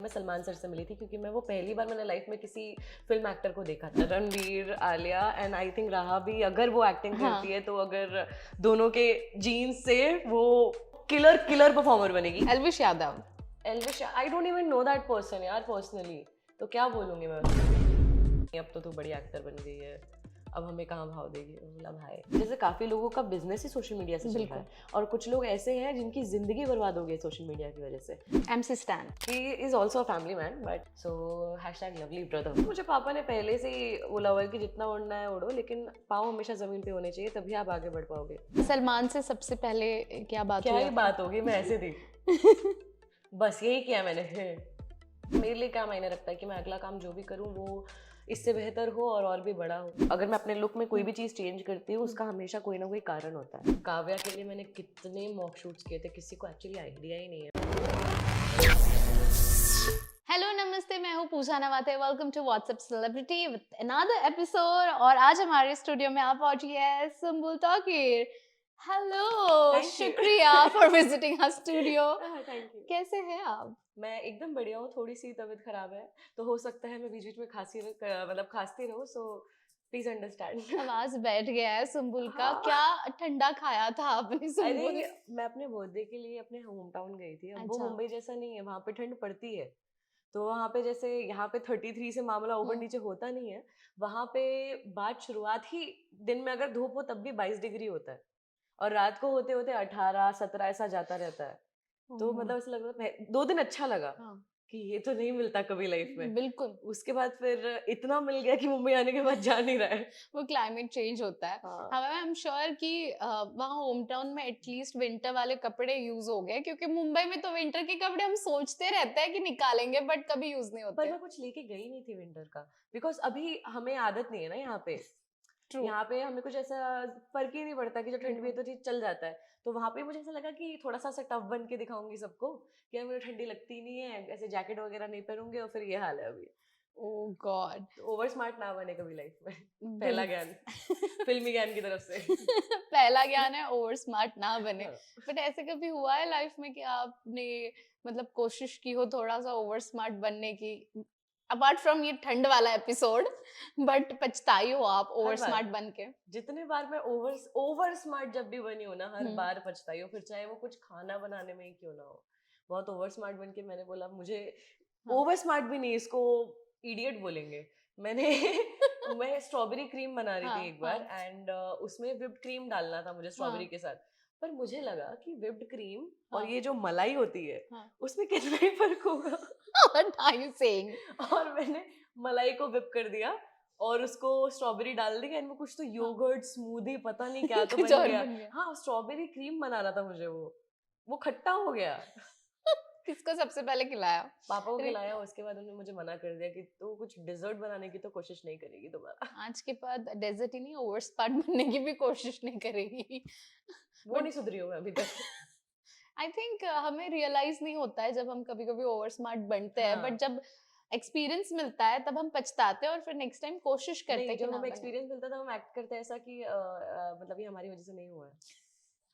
मैं सलमान सर से मिली थी, क्योंकि मैं वो पहली बार मैंने लाइफ में किसी फिल्म एक्टर को देखा था। Ranveer, Alia and I think राहा भी, अगर वो एक्टिंग करती है तो अगर दोनों के जीन्स से वो किलर परफॉर्मर बनेगी। Elvish Yadav, I don't even know that person यार पर्सनली, तो क्या बोलूँगी मैं। अब तो तू बड़ी एक्टर बन गई है, अब हमें कहाँ भाव देगी। बोला भाई, जैसे काफी लोगों का बिजनेस ही सोशल मीडिया से चल रहा है, और कुछ लोग ऐसे हैं जिनकी जिंदगी बर्बाद हो गई सोशल मीडिया की वजह से। MC Stan, he is also a family man, but so #lovely brother। मुझे पापा ने पहले से ही बोला हुआ है कि जितना उड़ना है उड़ो, लेकिन पाँव हमेशा जमीन पे होने चाहिए, तभी आप आगे बढ़ पाओगे। सलमान से सबसे पहले क्या बात क्या हुई ही बात होगी, मैं ऐसे थी बस यही किया मैंने। मेरे लिए क्या मायने रखता है कि मैं अगला काम जो भी करूँ वो इससे बेहतर हो और भी बड़ा हो। अगर मैं अपने लुक में कोई भी चीज़ चेंज करती हूँ, उसका हमेशा कोई ना कोई कारण होता है। काव्या के लिए मैंने कितने मॉक शूट्स किए थे, किसी को एक्चुअली आइडिया ही नहीं है। हेलो नमस्ते, मैं हूँ Pooja Navate. Welcome to WhatsApp celebrity with another episode. और आज हमारे स्टूडियो में आप पहुंची है सुम्बुल ताकिर। हेलो, शुक्रिया for visiting our studio. Thank you. कैसे हैं आप? मैं एकदम बढ़िया हूँ, थोड़ी सी तबीयत खराब है, तो हो सकता है मैं बीच बीच में खांसती रहूँ, सो प्लीज अंडरस्टैंड। आवाज बैठ गया है सुम्बुल का। हाँ। क्या ठंडा खाया था आपने सुम्बुल? अरे मैं अपने बर्थडे के लिए अपने होम टाउन गई थी। अब वो अच्छा। मुंबई जैसा नहीं है, वहाँ पे ठंड पड़ती है। तो वहाँ पे जैसे यहाँ पे 33 से मामला ऊपर नीचे होता नहीं है, वहाँ पे बात शुरुआत ही दिन में अगर धूप हो तब भी 22 डिग्री होता है, और रात को होते होते 18-17 ऐसा जाता रहता है। तो मतलब ऐसा लग रहा था 2 दिन अच्छा लगा कि ये तो नहीं मिलता कभी लाइफ में। बिल्कुल। उसके बाद फिर इतना मिल गया कि मुंबई आने के बाद जा नहीं रहा है। वो क्लाइमेट चेंज होता है। हाउएवर आई एम श्योर कि वहाँ होम टाउन में एटलीस्ट विंटर वाले कपड़े यूज हो गए, क्योंकि मुंबई में तो विंटर के कपड़े हम सोचते रहते हैं कि निकालेंगे, बट कभी यूज नहीं होते। पर मैं कुछ लेके गई नहीं थी विंटर का, बिकॉज अभी हमें आदत नहीं है ना यहाँ पे। True. यहाँ पे हमें कुछ ऐसा फर्क ही नहीं पड़ता कि जब ठंड भी है तो चीज चल जाता है। तो वहाँ पे मुझे ऐसा लगा कि थोड़ा सा टफ बन के दिखाऊंगी सबको कि यार मुझे ठंडी लगती नहीं है, ऐसे जैकेट वगैरह नहीं पहनूंगी, और फिर ये हाल है अभी। ओह गॉड। ओवर स्मार्ट ना बने कभी लाइफ में। पहला ज्ञान फिल्मी ज्ञान की तरफ से। पहला ज्ञान है, ओवर स्मार्ट ना बने। हाँ। बट ऐसे कभी हुआ है लाइफ में कि आपने मतलब कोशिश की हो थोड़ा सा ओवर स्मार्ट बनने की, अपार्ट फ्रॉम ये ठंड वाला एपिसोड, बट पछताई हो आप ओवर स्मार्ट बन के? जितने बार मैं ओवर स्मार्ट जब भी बनी हो ना, हर बार पछताई हो, फिर चाहे वो कुछ खाना बनाने में ही क्यों ना हो। बहुत ओवर स्मार्ट बन के मैंने बोला मुझे ओवर स्मार्ट भी नहीं, इसको इडियट बोलेंगे। मैं स्ट्रॉबेरी क्रीम बना रही थी एक बार, एंड उसमें व्हिप्ड क्रीम डालना था मुझे स्ट्रॉबेरी के साथ। पर मुझे लगा कि व्हिप्ड क्रीम और ये जो मलाई होती है उसमें कितना ही फर्क होगा। What are you saying? और मैंने मलाई को व्हिप कर दिया और उसको स्ट्रॉबेरी डाल दी, एंड वो कुछ तो योगर्ट स्मूदी पता नहीं क्या तो बन गया। हाँ, स्ट्रॉबेरी क्रीम बनाना था मुझे, वो खट्टा हो गया। किसको सबसे पहले खिलाया? पापा को खिलाया, उसके बाद उन्होंने मुझे मना कर दिया कि तू कुछ डिजर्ट बनाने की तो कोशिश नहीं करेगी दोबारा। आज के बाद डेजर्ट ही नहीं, ओवर स्मार्ट बनने की भी कोशिश नहीं करेगी। वो नहीं सुधरी हूँ मैं अभी तक। आई थिंक हमें रियलाइज नहीं होता है जब हम कभी कभी ओवर स्मार्ट बनते हैं, बट जब एक्सपीरियंस मिलता है तब हम पछताते हैं और फिर नेक्स्ट टाइम कोशिश करते हैं कि जब हमें एक्सपीरियंस मिलता है हम एक्ट करते हैं ऐसा कि मतलब ये हमारी वजह से नहीं हुआ है,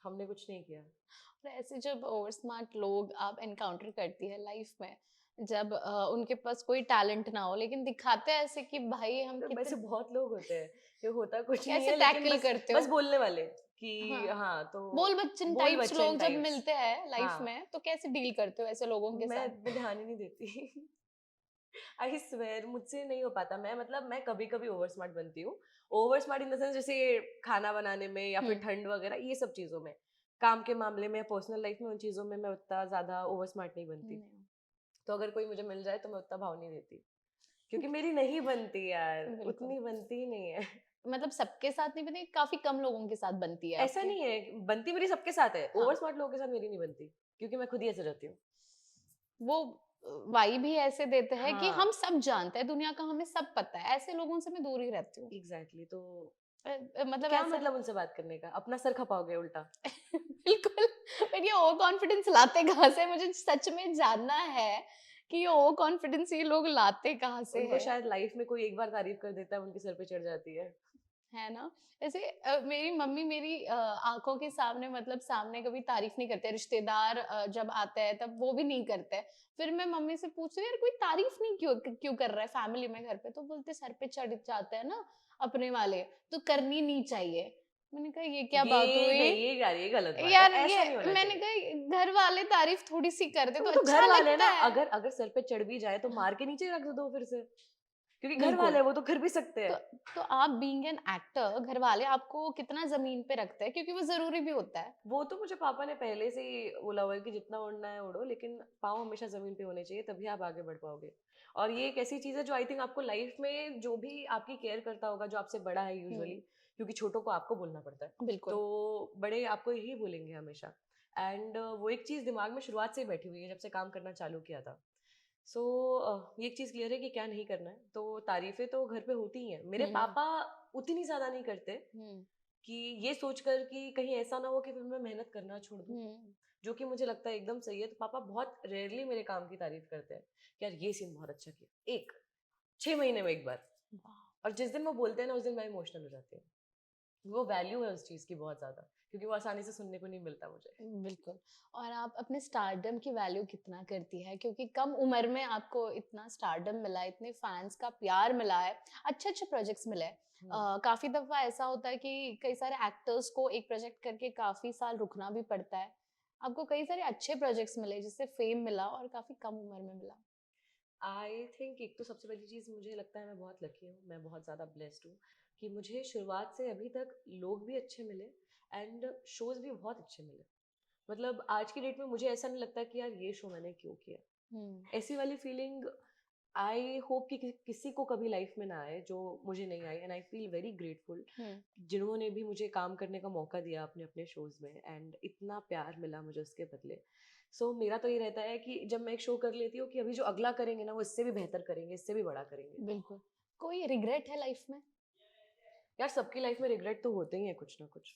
हमने कुछ नहीं किया। और ऐसे जब ओवर स्मार्ट लोग आप एनकाउंटर करती है लाइफ में, जब उनके पास कोई टैलेंट ना हो लेकिन दिखाते हैं ऐसे कि भाई हम तो वैसे बहुत लोग होते हैं, ये होता कुछ नहीं कैसे है, टैकल लेकिन करते हो? बस बोलने वाले कि हाँ तो बोल बच्चन टाइप्स लोग जब मिलते हैं लाइफ में, तो कैसे डील करते हो ऐसे लोगों के साथ? मैं ध्यान ही नहीं देती। आई स्वेयर मुझसे नहीं हो पाता। मैं कभी कभी ओवर स्मार्ट बनती हूँ। Over smart in the sense जैसे खाना बनाने में या फिर ठंड वगैरह ये सब चीजों में। काम के मामले में, पर्सनल लाइफ में, उन चीजों में मैं उतना ज्यादा ओवर स्मार्ट नहीं बनती। तो अगर कोई मुझे मिल जाए तो मैं उतना भाव नहीं देती, क्योंकि मेरी नहीं बनती यार, उतनी बनती ही नहीं है। मतलब सबके साथ नहीं बनती, काफी कम लोगों के साथ बनती है। ऐसा नहीं है, बनती मेरी सबके साथ है। ओवर स्मार्ट लोगों के साथ मेरी नहीं बनती, क्योंकि मैं खुद ही ऐसे रहती हूँ। वो वाइब भी ऐसे देते हैं कि हम सब जानते हैं दुनिया का, हमें सब पता है। ऐसे लोगों से मैं दूर ही रहती हूँ। एग्जैक्टली। तो मतलब क्या मतलब उनसे बात करने का? अपना सर खपाओगे उल्टा। बिल्कुल। पर ये ओवर कॉन्फिडेंस लाते कहाँ से? मुझे सच में जानना है कि ये ओवर कॉन्फिडेंस ये लोग लाते कहाँ से उनको शायद लाइफ में कोई एक बार तारीफ कर देता है, उनके सर पे चढ़ जाती है। है ना। ऐसे मेरी मम्मी मेरी आंखों के सामने मतलब सामने कभी तारीफ नहीं करते, रिश्तेदार जब आते हैं तब वो भी नहीं करते। फिर मैं मम्मी से पूछती हूँ यार कोई तारीफ नहीं क्यों क्यों कर रहा है फैमिली में घर पे, तो बोलते सर पे चढ़ जाते हैं ना अपने वाले, तो करनी नहीं चाहिए। मैंने कहा ये क्या बात ये हुई नहीं, ये गलत बात यार, है, ऐसा नहीं ये होना मैंने चाहिए। कहा घर वाले तारीफ थोड़ी सी करते तो तो वो तो अच्छा घर वाले हैं लगता ना, है। अगर अगर सर पे चढ़ भी जाए तो मार के नीचे रख दो फिर से, क्योंकि घर बिल्कुल। वाले हैं, वो तो कर भी सकते तो हैं। तो आप बीइंग एन एक्टर, घर वाले आपको कितना जमीन पे रखते हैं, क्योंकि वो जरूरी भी होता है। वो तो मुझे पापा ने पहले से ही बोला हुआ है कि जितना उड़ना है उड़ो, लेकिन पाँव हमेशा जमीन पे होने चाहिए, तभी आप आगे बढ़ पाओगे। और ये एक ऐसी चीज है जो आई थिंक आपको लाइफ में जो भी आपकी केयर करता होगा, जो आपसे बड़ा है यूजुअली, क्योंकि छोटों को आपको बोलना पड़ता है, बिल्कुल। तो बड़े आपको यही बोलेंगे हमेशा। एंड वो एक चीज दिमाग में शुरुआत से ही बैठी हुई है, जब से काम करना चालू किया था। सो ये एक चीज क्लियर है कि क्या नहीं करना है। तो तारीफें तो घर पे होती ही हैं। मेरे पापा उतनी ज्यादा नहीं करते कि ये सोचकर कि कहीं ऐसा ना हो कि फिर मैं मेहनत करना छोड़ दूं, जो कि मुझे लगता है एकदम सही है। तो पापा बहुत रेयरली मेरे काम की तारीफ करते हैं कि यार ये सीन बहुत अच्छा किया, एक 6 महीने में एक बार। और जिस दिन वो बोलते हैं ना, उस दिन मैं इमोशनल हो जाती हूँ। वो वैल्यू है उस चीज की बहुत ज्यादा, क्योंकि वो आसानी से सुनने को नहीं मिलता मुझे। बिल्कुल। और आप अपने स्टारडम की वैल्यू कितना करती है, क्योंकि कम उम्र में आपको इतना स्टारडम मिला है, इतने फैंस का प्यार मिला है, अच्छे अच्छे प्रोजेक्ट्स मिले हैं। काफी दफा ऐसा होता है कि कई सारे एक्टर्स को एक प्रोजेक्ट करके काफी साल रुकना भी पड़ता है। आपको कई सारे अच्छे प्रोजेक्ट्स मिले जिससे फेम मिला और काफी कम उम्र में मिला। आई थिंक एक तो सबसे पहली चीज़ मुझे लगता है मैं बहुत लकी हूँ, मैं बहुत ज़्यादा ब्लेस्ड हूँ कि मुझे शुरुआत से अभी तक लोग भी अच्छे मिले एंड शोज भी बहुत अच्छे मिले। मतलब आज की डेट में मुझे ऐसा नहीं लगता कि यार ये शो मैंने क्यों किया, ऐसी वाली फीलिंग आई होप कि किसी को कभी लाइफ में ना आए जो मुझे नहीं आई। And I feel very grateful जिन्होंने भी मुझे काम करने का मौका दिया अपने अपने शोज में, एंड इतना प्यार मिला मुझे उसके बदले। सो मेरा तो ये रहता है कि जब मैं एक शो कर लेती हूँ कि अभी जो अगला करेंगे ना वो इससे भी बेहतर करेंगे, इससे भी बड़ा करेंगे। बिल्कुल। कोई रिग्रेट है लाइफ में? यार सबकी लाइफ में रिग्रेट तो होते ही है, कुछ ना कुछ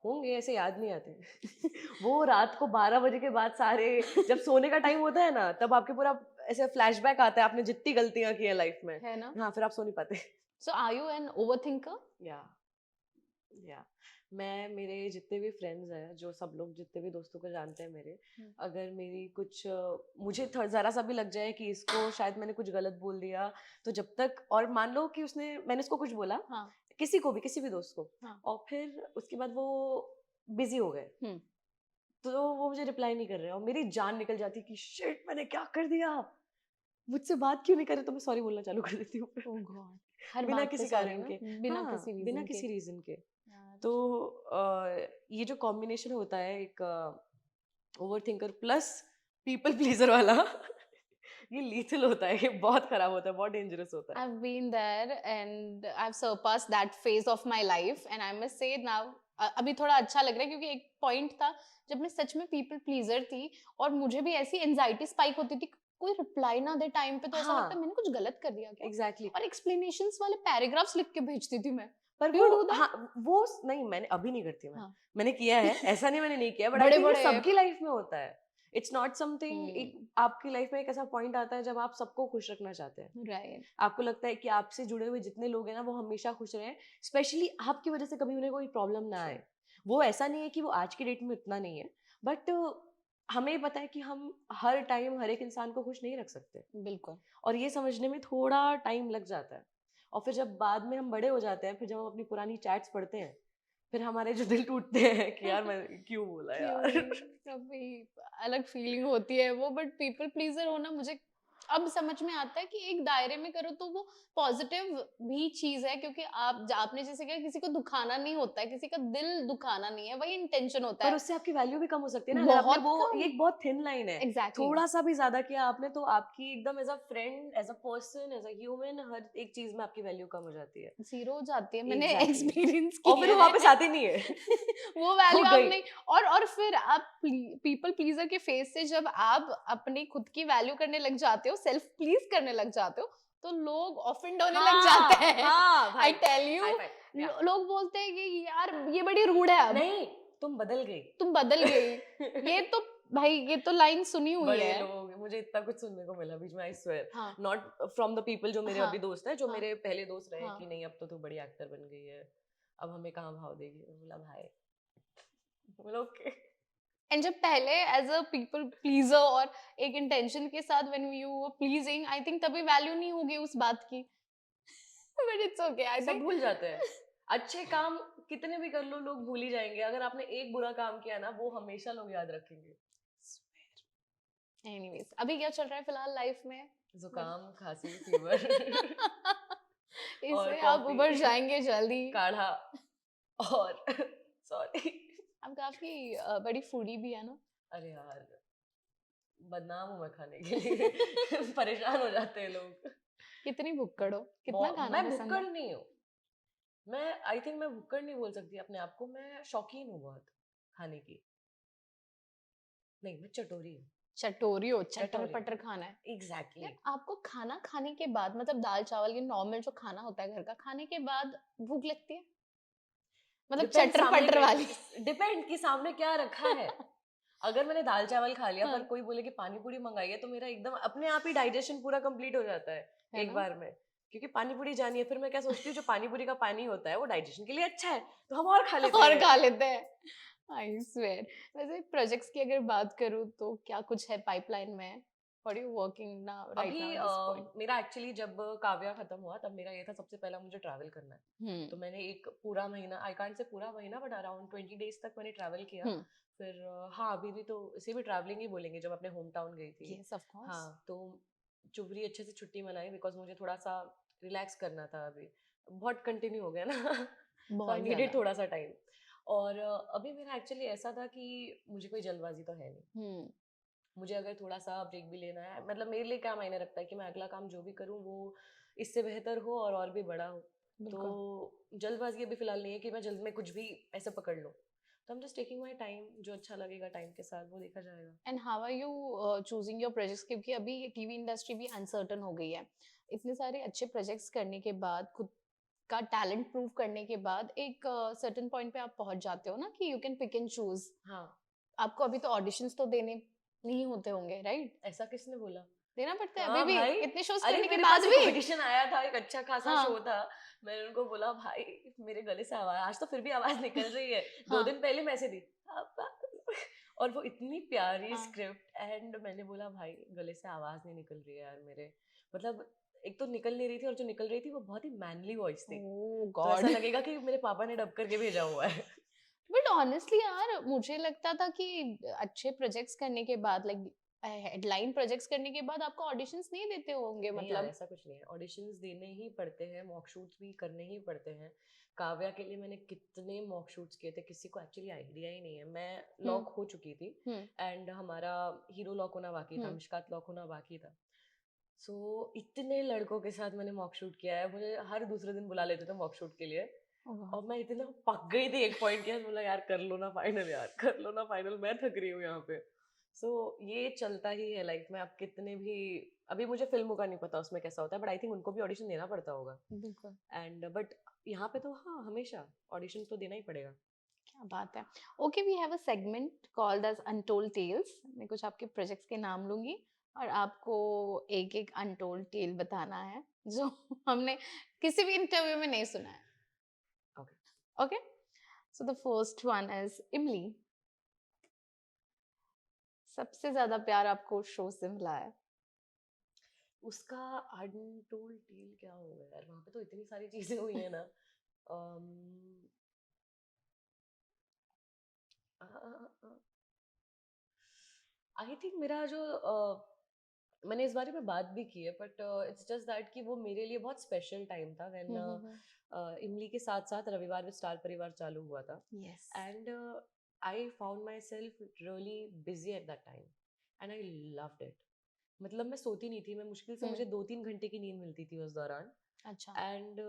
होंगे, ऐसे याद नहीं आते। वो रात को 12 बजे के बाद सारे, जब सोने का टाइम होता है ना, तब आपके पूरा ऐसे फ्लैशबैक आता है आपने जितनी गलतियां की हैं लाइफ में, है ना। हाँ फिर आप सो नहीं पाते। सो आर यू एन ओवरथिंकर? या मैं, मेरे जितने भी फ्रेंड्स हैं, जो सब लोग जितने भी दोस्तों को जानते हैं मेरे, अगर मेरी कुछ मुझे जरा सा भी लग जाए कि इसको शायद मैंने कुछ गलत बोल दिया, तो जब तक, और मान लो कि मैंने उसको कुछ बोला, किसी को भी, किसी भी दोस्त को, और फिर उसके बाद वो बिजी हो गए, तो वो मुझे रिप्लाई नहीं कर रहे और मेरी जान निकल जाती कि शिट मैंने क्या कर दिया, मुझसे बात क्यों नहीं कर रहे, तो मैं सॉरी बोलना चालू कर देती हूँ। Oh God, हर बिना बात पे किसी sorry कारण ना? के, बिना हाँ किसी बिना रीजन किसी के। रीजन के। यार, तो ये जो कॉम्बिनेशन होता है एक ओवरथिंकर प्लस पीपल प्लीजर वाला, ये लीथल होता है, ये बहुत खराब होता है, बहुत डेंजरस होता है। I've been there and I've surpassed that phase of my life and I must say now अभी थोड़ा अच्छा लग रहा है, क्योंकि एक पॉइंट था जब मैं सच में पीपल प्लीजर थी और मुझे भी ऐसी एंजाइटी स्पाइक होती थी, कोई रिप्लाई ना दे टाइम पे तो ऐसा लगता है मैंने कुछ गलत कर दिया क्या। एग्जैक्टली। और एक्सप्लेनेशंस वाले पैराग्राफ्स लिख के भेजती थी मैं। पर Do you do वो, that? हाँ वो नहीं, मैंने अभी नहीं करती मैं, हाँ। मैंने किया है, ऐसा नहीं मैंने नहीं किया, बट आई बड़े थिंक ये बड़े सबकी लाइफ में होता है। इट्स नॉट समथिंग, एक आपकी लाइफ में एक ऐसा पॉइंट आता है जब आप सबको खुश रखना चाहते हैं, राइट। आपको लगता है कि आपसे जुड़े हुए जितने लोग हैं ना वो हमेशा खुश रहें, स्पेशली आपकी वजह से कभी उन्हें कोई प्रॉब्लम ना आए। वो ऐसा नहीं है कि वो आज की डेट में उतना नहीं है, बट हमें पता है कि हम हर टाइम हर एक इंसान को खुश नहीं रख सकते, बिल्कुल। और ये समझने में थोड़ा टाइम लग जाता है। और फिर जब बाद में हम बड़े हो जाते हैं, फिर जब हम अपनी पुरानी चैट्स पढ़ते हैं, फिर हमारे जो दिल टूटते हैं कि यार मैं क्यों बोला यार। कभी अलग फीलिंग होती है वो, बट पीपल प्लीजर होना मुझे अब समझ में आता है कि एक दायरे में करो तो वो पॉजिटिव भी चीज है, क्योंकि आपने जैसे कहा किसी को दुखाना नहीं होता है, किसी का दिल दुखाना नहीं है, वही इंटेंशन होता पर है। उससे आपकी वैल्यू भी कम हो सकती है ना, अगर आपने वो, ये एक बहुत थिन लाइन है, Exactly. थोड़ा सा भी ज्यादा किया आपने तो आपकी एकदम as a friend, as a person, as a human, हर एक चीज में आपकी वैल्यू कम हो जाती है, जीरो हो जाती है। मैंने Exactly. एक्सपीरियंस और फिर वो वापस आती नहीं है। वो वैल्यू हो आप गई। नहीं, और फिर आप पीपल प्लीजर के फेस से जब आप अपनी खुद की वैल्यू करने लग जाते हो, सेल्फ प्लीज करने लग जाते हो, तो लोग ऑफेंड होने लग जाते हैं। हाँ आई भाई, टेल यू, लोग बोलते हैं कि यार ये बड़ी रूड है, अब नहीं तुम बदल गई, तुम बदल गई। ये तो भाई, ये तो लाइन सुनी हुई बड़े है। लोग मुझे इतना कुछ सुनने को मिला बीच में, आई स्वेयर, हाँ नॉट फ्रॉम द पीपल जो मेरे हाँ अभी दोस्त हैं, जो हाँ मेरे पहले दोस्त रहे हाँ कि नहीं अब तो तू बड़ी एक्टर बन गई है, अब हमें कहाँ भाव देगी। मैं बोला भाई, बोला ओके। एंड जब पहले एज अ पीपल प्लीजर और एक इंटेंशन के साथ when you were pleasing, I think तभी वैल्यू नहीं होगी उस बात की। बट इट्स ओके, आई सब थिंक भूल जाते हैं। अच्छे काम कितने भी कर लो लोग भूल ही जाएंगे, अगर आपने एक बुरा काम किया ना वो हमेशा लोग याद रखेंगे। एनीवेज अभी क्या चल रहा है फिलहाल लाइफ में? जुकाम, खांसी, फीवर और इससे आप उबर कॉफी, जाएंगे जल्दी। काढ़ा और सॉरी। आप काफी बड़ी फूडी भी है ना? अरे यार, बदनाम हूँ मैं खाने के लिए परेशान हो जाते हैं लोग। कितनी भुक्कड़ हो, कितना खाना मैं पसंद भुक्कड़ है? नहीं हूँ। मैं आई थिंक मैं भुक्कड़ नहीं बोल सकती अपने आप को, मैं शौकीन हूँ बहुत खाने की। नहीं, मैं चटोरी हूँ। चटोरी हो, चटर चटोरी पटर खाना है। एग्जैक्टली। यार आपको खाना खाने के बाद मतलब दाल चावल ये नॉर्मल जो खाना होता है घर का, खाने के बाद भूख लगती है? मतलब डिपेंड चटर सामने पटर वाली। डिपेंड कि सामने क्या रखा है। अगर मैंने दाल चावल खा लिया पर हाँ, कोई बोले कि पानी पूरी मंगाई है तो मेरा एकदम अपने आप ही डाइजेशन पूरा कंप्लीट हो जाता है है एक ना? बार में, क्योंकि पानी पूरी जानी है। फिर मैं क्या सोचती हूँ जो पानी पूरी का पानी होता है वो डाइजेशन के लिए अच्छा है तो हम और खा लेते और हैं। खा लेते हैं। I swear. वैसे प्रोजेक्ट्स की अगर बात करूँ तो क्या कुछ है पाइपलाइन में? What are you working now right अभी नाउ एट दिस पॉइंट? मेरा एक्चुअली जब काव्या खत्म हुआ तब मेरा ये था सबसे पहला मुझे ट्रैवल करना है। तो मैंने एक पूरा महीना, आई कांट से पूरा महीना बट अराउंड 20 days तक मैंने ट्रैवल किया। फिर हाँ अभी भी तो इसे भी ट्रैवलिंग ही बोलेंगे, जब अपने होम टाउन गई थी। Yes of course. हाँ तो चुबरी अच्छे से छुट्टी मनाई बिकॉज मुझे थोड़ा सा रिलैक्स करना था, अभी बहुत कंटिन्यू हो गया ना तो आई बहुत नीडेड ज्यादा। थोड़ा सा टाइम। और अभी मेरा एक्चुअली ऐसा था कि मुझे कोई जल्दबाजी तो है नहीं, मुझे अगर थोड़ा सा ब्रेक भी लेना है, मतलब मेरे लिए क्या मायने रखता है कि मैं अगला काम जो भी करूँ वो इससे बेहतर हो और भी बड़ा हो। तो बिल्कुल। जल्दबाजी अभी फिलहाल नहीं है कि मैं जल्द में कुछ भी ऐसे पकड़ लूँ, तो I'm just taking my time, जो अच्छा लगेगा टाइम के साथ वो देखा जाएगा। And how are you choosing your projects, क्योंकि अभी टीवी इंडस्ट्री भी अनसर्टन हो गई है। इतने सारे अच्छे प्रोजेक्ट्स करने के बाद, खुद का टैलेंट प्रूव करने के बाद एक सर्टेन पॉइंट पे आप पहुंच जाते हो ना कि you can pick and choose. हाँ, आपको अभी तो ऑडिशंस तो देने नहीं होते होंगे, राइट? ऐसा किसने बोला? देना पड़ता है अभी हाँ भी, भाई, इतने शोज अरे करने के मेरे बाद पास एक भी। ऑडिशन आया था, एक अच्छा खासा हाँ शो था। मैंने उनको बोला भाई मेरे गले से आवाज, आज तो फिर भी आवाज निकल रही है, दो हाँ दिन पहले मैसेज दी और वो इतनी प्यारी हाँ। स्क्रिप्ट, एंड मैंने बोला भाई गले से आवाज नहीं निकल रही है यार मेरे, मतलब एक तो निकल नहीं रही थी और जो निकल रही थी वो बहुत ही मैनली वॉइस थी, ओह तो ऐसा गॉड। लगेगा कि मेरे पापा ने डब करके भेजा हुआ है। बट ऑनेस्टली यार मुझे लगता था कि अच्छे प्रोजेक्ट्स करने के बाद, लाइक हेडलाइन प्रोजेक्ट्स करने के बाद आपको ऑडिशंस नहीं देते होंगे नहीं यार मतलब। ऐसा कुछ नहीं है, ऑडिशंस देने ही पड़ते हैं, मॉक शूट्स भी करने ही पड़ते हैं। काव्या के लिए मैंने कितने मॉक शूट्स किए थे, किसी को एक्चुअली आइडिया ही नहीं है। मैं लॉक हो चुकी थी हम्म एंड हमारा हीरो लॉक होना बाकी था, हम्म। मिशकात लॉक होना बाकी था। सो इतने लड़कों के साथ मैंने मॉक शूट किया है, मुझे हर दूसरे दिन बुला लेते थे मॉक शूट के लिए। और मैं इतना पक गई थी एक पॉइंट के, बोला यार कर लो ना फाइनल, यार कर लो ना फाइनल, मैं थक रही हूँ यहाँ पे। सो ये चलता ही है लाइफ में। आप कितने भी, अभी मुझे फिल्मों का नहीं पता उसमें कैसा होता है, बट आई थिंक उनको भी ऑडिशन देना पड़ता होगा। बिल्कुल। एंड बट यहाँ पे तो हाँ हमेशा ऑडिशन तो देना ही पड़ेगा। क्या बात है। Okay, we have a segment called as untold tales. मैं कुछ आपके प्रोजेक्ट्स के नाम लूंगी और आपको एक एक अनटोल्ड टेल बताना है जो हमने किसी भी इंटरव्यू में नहीं सुना है। Okay. Okay, so the first one is इमली। सबसे ज्यादा प्यार आपको शो से मिला है? उसका अनटोल्ड टेल क्या होगा यार, वहाँ पे तो इतनी सारी चीजें हुई है ना। आई थिंक मेरा जो मैंने इस बारे में बात भी की है, बट इट्स जस्ट दैट कि वो मेरे लिए बहुत स्पेशल टाइम था व्हेन इमली के साथ साथ रविवार विद स्टार परिवार चालू हुआ था। Yes. And I found my self really busy at that time and I loved it. मतलब मैं सोती नहीं थी, मैं मुश्किल से मुझे 2-3 घंटे की नींद मिलती थी उस दौरान। अच्छा। एंड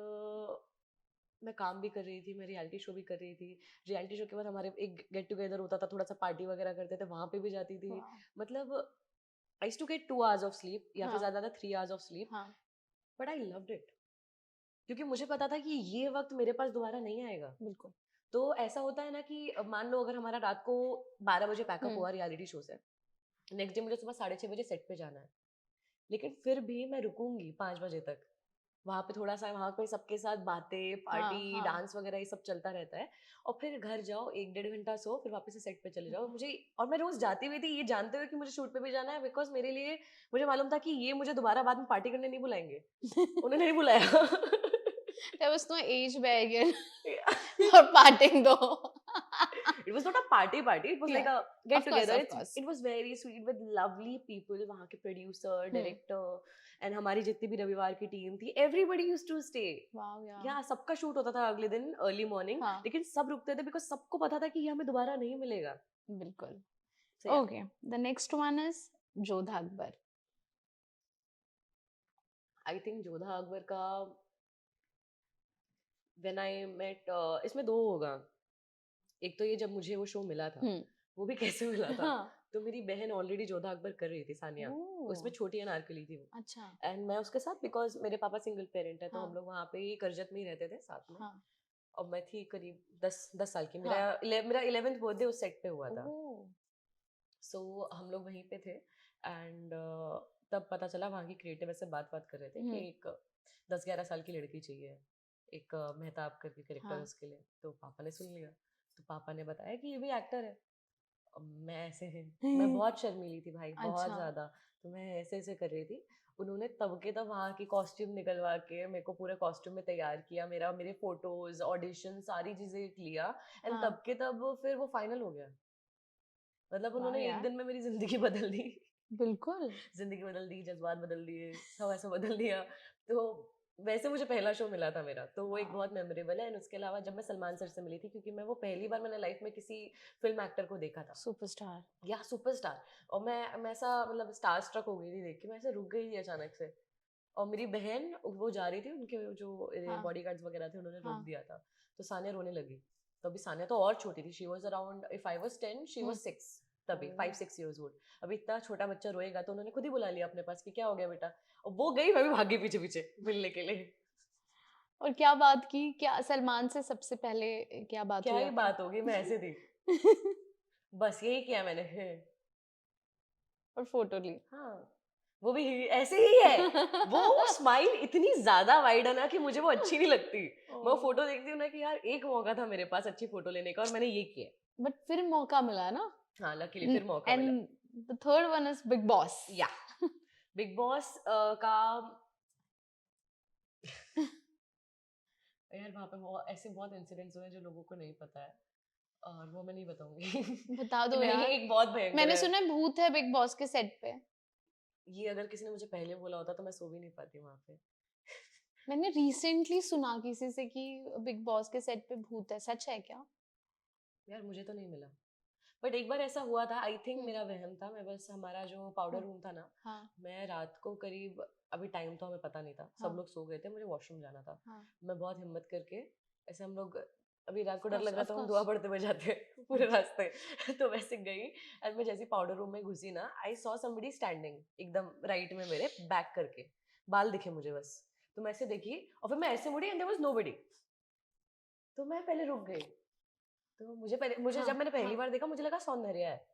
मैं काम भी कर रही थी, मैं रियलिटी शो भी कर रही थी। रियलिटी शो के बाद हमारे एक गेट टुगेदर होता था, थोड़ा सा पार्टी वगैरह करते थे, वहां पे भी जाती थी। वाह। मतलब I used to get 2 hours of sleep या फिर हाँ ज्यादा 3 hours ऑफ स्लीप, हाँ। बट आई लव्ड इट, क्योंकि मुझे पता था कि ये वक्त मेरे पास दोबारा नहीं आएगा। बिल्कुल। तो ऐसा होता है ना कि मान लो अगर हमारा रात को 12 बजे पैकअप हम्म हुआ रियलिटी शो से, नेक्स्ट डे मुझे सुबह 6:30 बजे सेट पे जाना है, लेकिन फिर भी मैं रुकूंगी 5 बजे तक। वहाँ पे थोड़ा सा वहाँ पे सबके साथ बातें, पार्टी, डांस वगैरह ये सब चलता रहता है, और फिर घर जाओ, 1-1.5 घंटा सो, फिर वापस से सेट पे चले जाओ। मुझे, और मैं रोज जाती हुई थी ये जानते हुए कि मुझे शूट पे भी जाना है, बिकॉज मेरे लिए मुझे मालूम था कि ये मुझे दोबारा बाद में पार्टी करने नहीं बुलाएंगे। उन्होंने नहीं बुलाया। There was no age barrier for partying though. It was not a party, it was like Yeah, a get of course, together. of course. It was very sweet with lovely people, वहाँ के producer, director, and हमारी जितनी भी रविवार की team थी, everybody used to stay. Wow, yeah. या सबका शूट होता था अगले दिन अर्ली मॉर्निंग, हाँ. लेकिन सब रुकते थे बिकॉज सबको पता था कि ये हमें दोबारा नहीं मिलेगा। बिल्कुल। So, yeah. Okay, the next one is Jodha Akbar. I think Jodha Akbar का when I met, इसमें दो होगा। एक तो ये जब मुझे वो शो मिला था, वो भी कैसे मिला था, तो मेरी बहन ऑलरेडी जोधा अकबर कर रही थी, सानिया, उसमें छोटी अनारकली थी वो। अच्छा। एंड मैं उसके साथ, बिकॉज मेरे पापा सिंगल पेरेंट है, तो हम लोग वहाँ पे ही करजत में ही रहते थे साथ में। और मैं थी करीब 10 साल की, मेरा 11th बर्थडे उस सेट पे हुआ था। सो हम लोग वहीं पे थे, एंड तब पता चला, वहाँ की क्रिएटिव ऐसे बात कर रहे थे कि एक 10-11 साल की लड़की चाहिए, एक मेहताब करके कैरेक्टर उसके लिए। तो पापा ने सुन लिया, तो पापा ने बताया कि ये भी एक्टर है। मैं ऐसे मैं बहुत शर्मीली थी भाई, बहुत ज्यादा, तो मैं ऐसे ऐसे कर रही थी। उन्होंने तब के तब वहाँ की कॉस्ट्यूम निकलवा के मेरे को पूरे कॉस्ट्यूम में तैयार किया, मेरे फोटोज, ऑडिशन, सारी चीजें लिया, एंड तब के तब फिर वो फाइनल हो गया। मतलब उन्होंने एक दिन में मेरी जिंदगी बदल दी। बिल्कुल, जिंदगी बदल दी, जज्बात बदल दिए, सब ऐसा बदल दिया। तो वैसे मुझे पहला शो मिला था मेरा, तो वो एक बहुत मेमोरेबल है। एंड उसके अलावा जब मैं सलमान सर से मिली थी, क्योंकि मैं वो पहली बार मैंने लाइफ में किसी फिल्म एक्टर को देखा था, सुपरस्टार, या सुपरस्टार, और मैं ऐसा मतलब स्टार स्ट्रक हो गई थी देख के, मैं ऐसे रुक गई थी अचानक से। और मेरी बहन वो जा रही थी, उनके जो बॉडीगार्ड्स वगैरह थे, उन्होंने रोक दिया था, तो सानिया रोने लगी। तो अभी सानिया तो और छोटी थी, she was around, if I was 10 she was 6, तभी 5-6 years old। अभी इतना छोटा बच्चा रोएगा, तो उन्होंने खुद ही बुला लिया अपने पास कि क्या हो गया बेटा, और वो गई, मैं भी भागी पीछे पीछे मिलने के लिए। और क्या बात की, क्या सलमान से सबसे पहले क्या बात क्या हुई ही बात होगी, मैं ऐसे थी, बस यही किया मैंने। और फोटो ली। हाँ, वो भी ऐसे ही है। वो स्माइल इतनी ज्यादा वाइड है ना कि मुझे वो अच्छी नहीं लगती। मैं फोटो देखती हूँ ना कि यार एक मौका था मेरे पास अच्छी फोटो लेने का, और मैंने ये किया। बट फिर मौका मिला ना। हाँ, लकीली फिर मौका मिला। And the third one is big boss. या बिग बॉस का यार वहाँ पे ऐसे बहुत इंसिडेंट्स हुए जो लोगों को नहीं पता है, और वो मैं नहीं बताऊंगी। बता दो नहीं, यार। एक बहुत भयंकर मैंने है। सुना है भूत है बिग बॉस के सेट पे। ये अगर किसी ने मुझे पहले बोला होता तो मैं सो भी नहीं पाती वहाँ पे। मैंने रिसेंटली सुना किसी से कि बिग बॉस के सेट पे भूत है, सच है क्या? यार मुझे तो नहीं मिला, बट एक बार ऐसा हुआ था, आई थिंक मेरा वहम था। मैं बस, हमारा जो पाउडर रूम था ना, मैं रात को करीब, अभी टाइम तो हमें पता नहीं था, सब लोग सो गए थे, मुझे वॉशरूम जाना था। मैं बहुत हिम्मत करके ऐसे, हम लोग अभी रात को डर लग रहा था, हम दुआ पढ़ते हुए जाते पूरे रास्ते। तो वैसे गई, एंड मैं जैसे पाउडर रूम में घुसी ना, आई सॉ समबडी स्टैंडिंग एकदम राइट में मेरे, बैक करके, बाल दिखे मुझे बस। तो मैं ऐसे देखी, और फिर मैं ऐसे मुड़ी, एंड देयर वाज नोबडी। तो मैं पहले रुक गई, तो मुझे जब मैंने पहली बार देखा, मुझे लगा सौंदर्या है,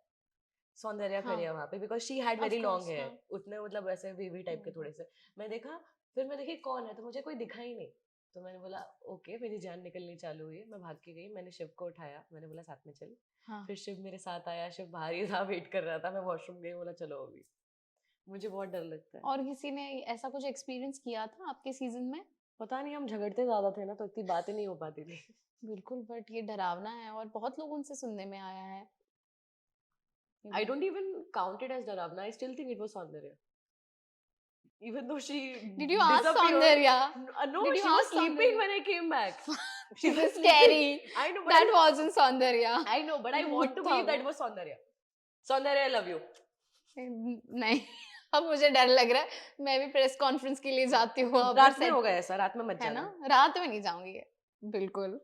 सौंदर्या खड़ी है वहाँ पे, because she had very long hair, उतने मतलब ऐसे वेवी टाइप के थोड़े से। मैं देखा, फिर मैं देखी कौन है, तो मुझे कोई दिखा ही नहीं। तो मैंने बोला ओके, मेरी जान निकलनी चालू हुई, मैं भाग के गई, मैंने शिव को उठाया, मैंने बोला साथ में चल। फिर शिव मेरे साथ आया, शिव बाहर ही था, वेट कर रहा था, मैं वॉशरूम गई, बोला चलो अभी। मुझे बहुत डर लगता है। और किसी ने ऐसा कुछ एक्सपीरियंस किया था आपके सीजन में? पता नहीं, हम झगड़ते ज्यादा थे ना, तो इतनी बातें नहीं हो पाती थी। बिल्कुल, बट ये डरावना है और बहुत लोगों से सुनने में आया है। I don't even count it as डरावना, I still think it was Soundarya. Even though she Did you ask Saundarya? No, she was sleeping when I came back. She was scary. I know, but that wasn't Saundarya. I know, but I want to believe that it was Saundarya. Saundarya, I love you. नहीं, अब मुझे डर लग रहा है, मैं भी press conference के लिए जाती हूँ। रात में होगा ऐसा, रात में मत जाना। है ना, रात में नहीं जाऊंगी। बिल्कुल।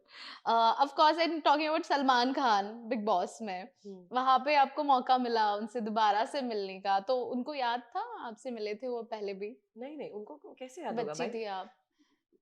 Of course I am talking about Salman Khan big boss में। वहां पे आपको मौका मिला उनसे दोबारा से मिलने का, तो उनको याद था आपसे मिले थे वो पहले भी? नहीं, उनको कैसे याद होगा भाई? बच्ची थी आप।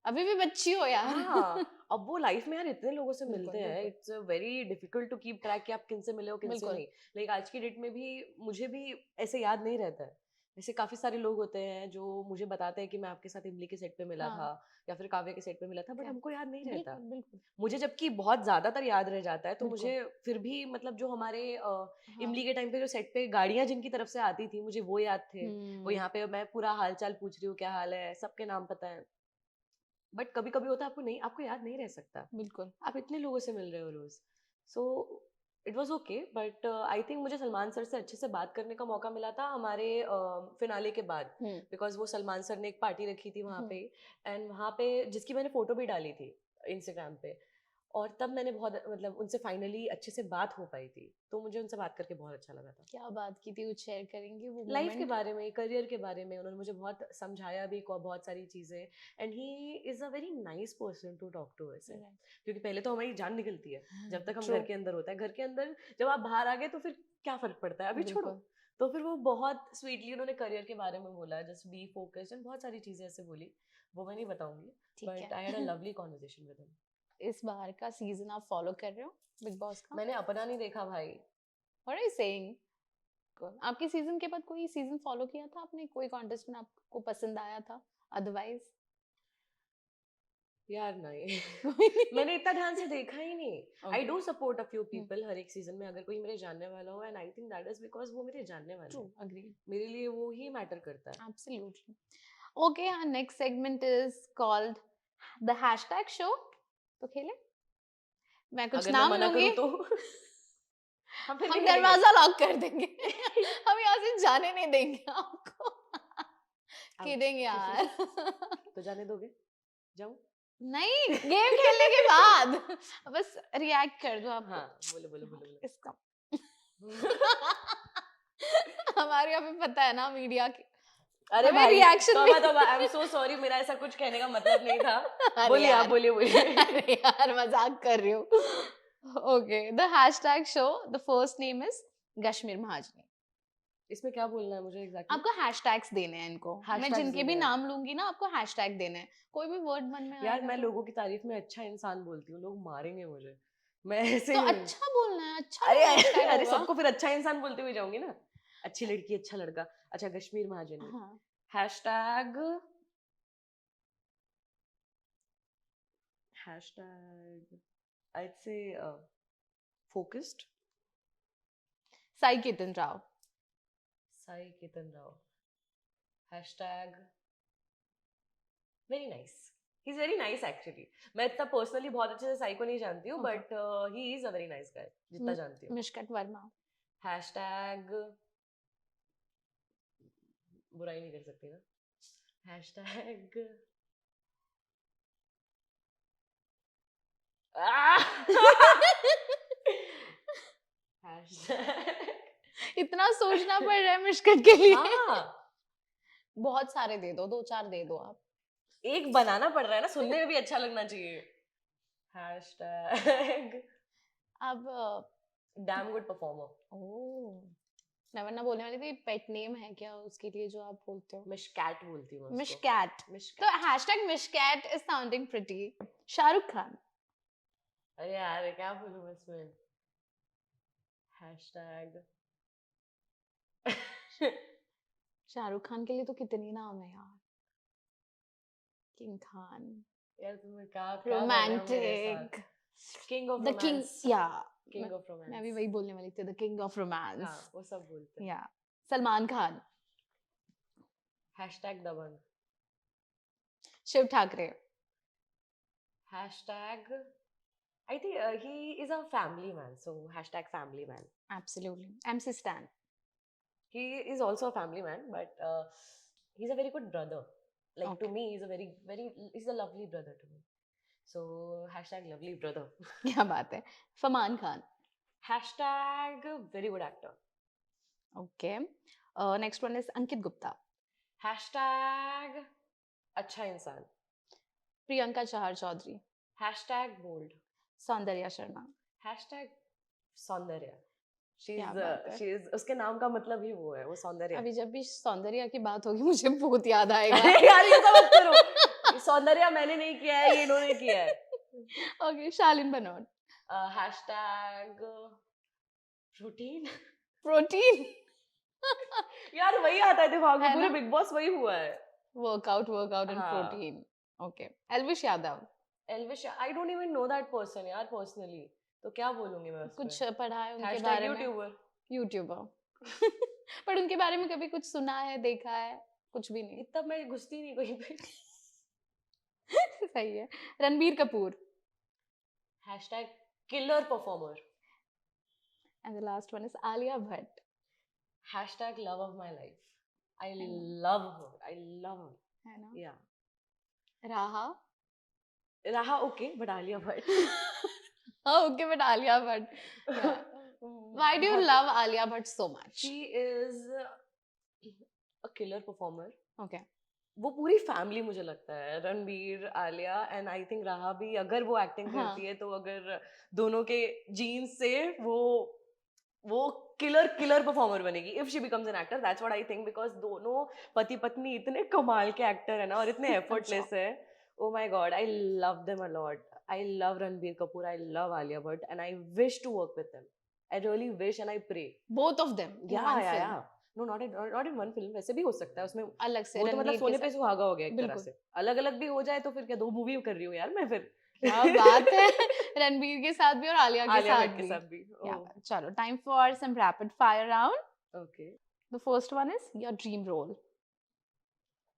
अभी भी बच्ची हो यार। हाँ, अब वो लाइफ में यार इतने लोगों से बिल्कुल, मिलते हैं, बिल्कुल। It's very difficult to keep track कि आप किन से मिले हो किन से बिल्कुल। नहीं। लाइक आज की डेट में भी मुझे भी ऐसे याद नहीं रहता है। ऐसे काफी सारे लोग होते हैं जो मुझे बताते हैं कि मैं आपके साथ इमली के सेट पे मिला हाँ। था या फिर काव्य के सेट पे मिला था, बट क्या? हमको याद नहीं रहता। बिल्कुल, बिल्कुल। मुझे जबकि बहुत ज्यादातर याद रह जाता है, तो बिल्कुल। मुझे फिर भी मतलब जो हमारे हाँ। इमली के टाइम पे जो सेट पे गाड़ियां जिनकी तरफ से आती थी मुझे वो याद थे। वो यहाँ पे मैं पूरा हाल चाल पूछ रही हूँ, क्या हाल है, सबके नाम पता है। बट कभी कभी होता है आपको याद नहीं रह सकता, बिल्कुल। आप इतने लोगों से मिल रहे हो रोज। So it was okay, but I think मुझे सलमान सर से अच्छे से बात करने का मौका मिला था हमारे फिनाले के बाद, हम्म। बिकॉज वो सलमान सर ने एक पार्टी रखी थी वहाँ हम्म। पे, एंड वहाँ पे जिसकी मैंने फोटो भी डाली थी इंस्टाग्राम पे, और तब मैंने बहुत मतलब उनसे फाइनली अच्छे से बात हो पाई थी, तो मुझे उनसे बात करके बहुत अच्छा लगा था। क्या बात की थी, वो शेयर करेंगे वो लाइफ के मोमेंट? बारे में, करियर के बारे में उन्होंने मुझे बहुत समझाया भी बहुत सारी चीजें, and he is a very nice person to talk to ऐसे। क्योंकि पहले तो हमारी जान निकलती है जब तक हम True. घर के अंदर होता है, घर के अंदर जब आप बाहर आ गए तो फिर क्या फर्क पड़ता है, अभी छोड़ो। बिल्कुल। तो फिर वो बहुत स्वीटली उन्होंने करियर के बारे में बोला, जस्ट बी फोकस्ड, एंड बहुत सारी चीजें ऐसे बोली, वो मैं नहीं बताऊंगी, ठीक बट आई हैड अ है। Lovely conversation with him. इस बार का सीजन आप फॉलो कर रहे हो बिग बॉस का? मैंने अपना नहीं देखा भाई। What are you saying? आपके सीजन के बाद कोई सीजन फॉलो किया था आपने? कोई कॉन्टेस्टेंट आपको पसंद आया था? अदरवाइज यार नहीं। कोई नहीं? मैंने इतना ध्यान से देखा ही नहीं। I Okay. Do support a few people हर एक सीजन में, अगर कोई मेरे जानने वाला हो, and I think that is because वो मेरे जानने वाले True. हैं, Agreed. मेरे लिए वो ही मैटर करता है। Absolutely. Okay, our next segment is called the hashtag show. तो खेले? मैं कुछ अगर मैं नाम मना लूंगी। करूँ तो हम फिर हम नहीं खेलेंगे। दरवाजा लॉक कर देंगे। हम यहाँ से जाने नहीं देंगे आपको। किडिंग यार। तो जाने दोगे? जाऊं? नहीं, गेम खेलने के बाद बस रिएक्ट कर दो आपको। हाँ, बोलो बोलो बोलो बोलो। इसका हमारे यहाँ पे पता है ना मीडिया की, अरे हमें भाई, रिएक्शन तौबा तौबा, आई एम सो सॉरी, मेरा ऐसा कुछ कहने का मतलब नहीं था। बोलिए आप, बोलिए बोलिए। अरे यार मजाक कर रही हूँ। Okay, the hashtag show, the first name is Kashmir महाजनी। इसमें क्या बोलना है मुझे एग्जैक्टली? आपको हैशटैग्स देने हैं इनको। मैं Hashtags जिनके भी देने हैं। नाम लूंगी ना आपको हैशटैग देने हैं। कोई भी वर्ड मन में यार आएगा मैं तो लोगों की तारीफ में अच्छा इंसान बोलती हूँ, लोग मारेंगे मुझे, मैं ऐसे तो नहीं। अच्छा बोलना है, अच्छा अरे हैशटैग अरे होगा। सबको फिर अच्छा इंसान बोलते हुए जाऊंगी ना। अच्छी लड़की, अच्छा लड़का। अच्छा, कश्मीर महाजनी। हाँ। Hashtag hashtag I'd say focused. Sai Ketan Rao. Sai Ketan Rao. Hashtag very nice. He is very nice actually. मैं इतना पर्सनली बहुत अच्छे से साई को नहीं जानती हूँ, Okay. But he is a very nice guy जितना जानती हूँ। मिशकत वर्मा। हैशटैग बुराई नहीं कर सकती ना। हैशटैग इतना सोचना पड़ रहा है मिशकत के लिए। हाँ, बहुत सारे दे दो, 2-4 दे दो आप। एक बनाना पड़ रहा है ना, सुनने में भी अच्छा लगना चाहिए। हैशटैग अब डैम गुड परफॉर्मर। ओह, मैं वरना बोलने वाली थी पेट नेम है क्या उसके लिए जो आप बोलते हो? मिशकैट बोलती हूँ उसको। मिशकैट। मिशकैट। तो hashtag Mishkat is sounding pretty. Shahrukh Khan. अरे यार क्या बोलूं मैं इसमें? हैशटैग शाहरुख खान के लिए तो कितनी नाम है यार। किंग खान। यार तुम्हें क्या क्या कर रहे हो मेरे साथ? Romantic. King of the king, romance. या किंग ऑफ मैं भी रोमांस। वही बोलने वाली थी, द किंग ऑफ रोमांस। हाँ, वो सब बोलते हैं। या Salman Khan. Hashtag Dabangg. Shiv Thackeray. Hashtag I think he is a family man, so hashtag family man. Absolutely. MC stand. He is also a family man, but he's a very good brother. Like to Okay. me, he's a lovely brother to me. So hashtag lovely brother. क्या बात है। Farman Khan. Hashtag very good actor. Okay, next one is Ankit Gupta. Hashtag अच्छा इंसान. Priyanka Chahar Chaudhary. Hashtag bold. Soundarya Sharma. Hashtag सौंदर्य. क्या बात है। She is उसके नाम का मतलब ही वो है, वो सौंदर्य. अभी जब भी सौंदर्या की बात होगी मुझे भूत याद आएगा। यार ये सब मत करो, सौंदर्या मैंने नहीं किया है, ये इन्होंने किया है. Okay, Shalin Bhanot. Hashtag protein. Protein. यार वही आता है दिमाग में, है पूरे ना? बिग बॉस वही हुआ है. Workout and हाँ. protein. Okay. Elvish Yadav. Elvish, I don't even know that person यार personally. तो क्या बोलूंगी मैं उस कुछ पे? पढ़ा है उनके Hashtag बारे में? YouTuber. YouTuber. पर उनके बारे में कभी कुछ सुना है, देखा है? कुछ भी नहीं. इतना मैं घुसती नहीं कहीं पे. सही है. Ranbir Kapoor. Hashtag killer performer. And the last one is Alia Bhatt. Hashtag love of my life. I know. love her. I love her. है ना? Yeah. Raha. Raha okay, but Alia Bhatt. Oh, okay, but Alia Bhatt. Yeah. Why do you love Alia Bhatt so much? She is a killer performer. Okay. वो पूरी family मुझे लगता है, Ranbir, Alia and I think राहा भी, अगर वो acting हाँ. करती है तो अगर दोनों के जीन्स से वो किलर परफॉर्मर बनेगी if she becomes an actor. That's what I think, because दोनों पति पत्नी इतने कमाल के एक्टर है ना और इतने एफर्टलेस है. Oh my god, I love them a lot. I love Ranbir Kapoor, I love Alia Bhatt, and I wish to work with them. I really wish and I pray. Both of them. Yeah. No, not in one film. वैसे भी हो सकता है उसमें. अलग से. वो तो मतलब सोने पे सुहागा हो गया एक तरह बिल्कुल. से. अलग अलग भी हो जाए तो फिर क्या 2 मूवी कर रही हूँ यार मैं फिर. क्या बात है. रणबीर के साथ भी और आलिया के साथ भी. Oh. चलो, time for some rapid fire round. Okay. The first one is your dream role.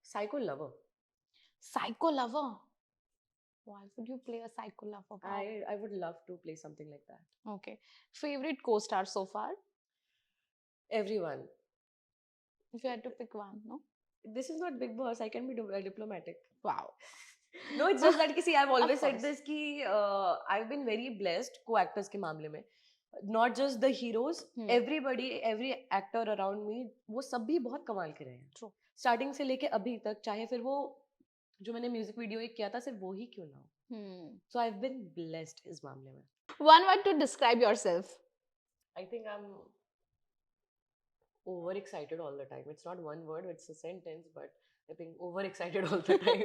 Psycho lover. Psycho lover. Why would you play a psycho lover? Wow. I would love to play something like that. Okay. Favorite co-star so far? Everyone. If you had to pick one, no? This is not Big Boss. I can be diplomatic. Wow. No, it's just that कि see, I've always Of said course. this कि I've been very blessed co-actors के मामले में. Not just the heroes, everybody, every actor around me, वो सब भी बहुत कमाल के रहे हैं. True. Starting से लेके अभी तक, चाहे फिर वो जो मैंने म्यूजिक वीडियो एक किया था सिर्फ वो ही क्यों ना हो. So I've been blessed इस मामले में. One word to describe yourself. I think I'm overexcited all the time. It's not one word, it's a sentence, but I think overexcited all the time.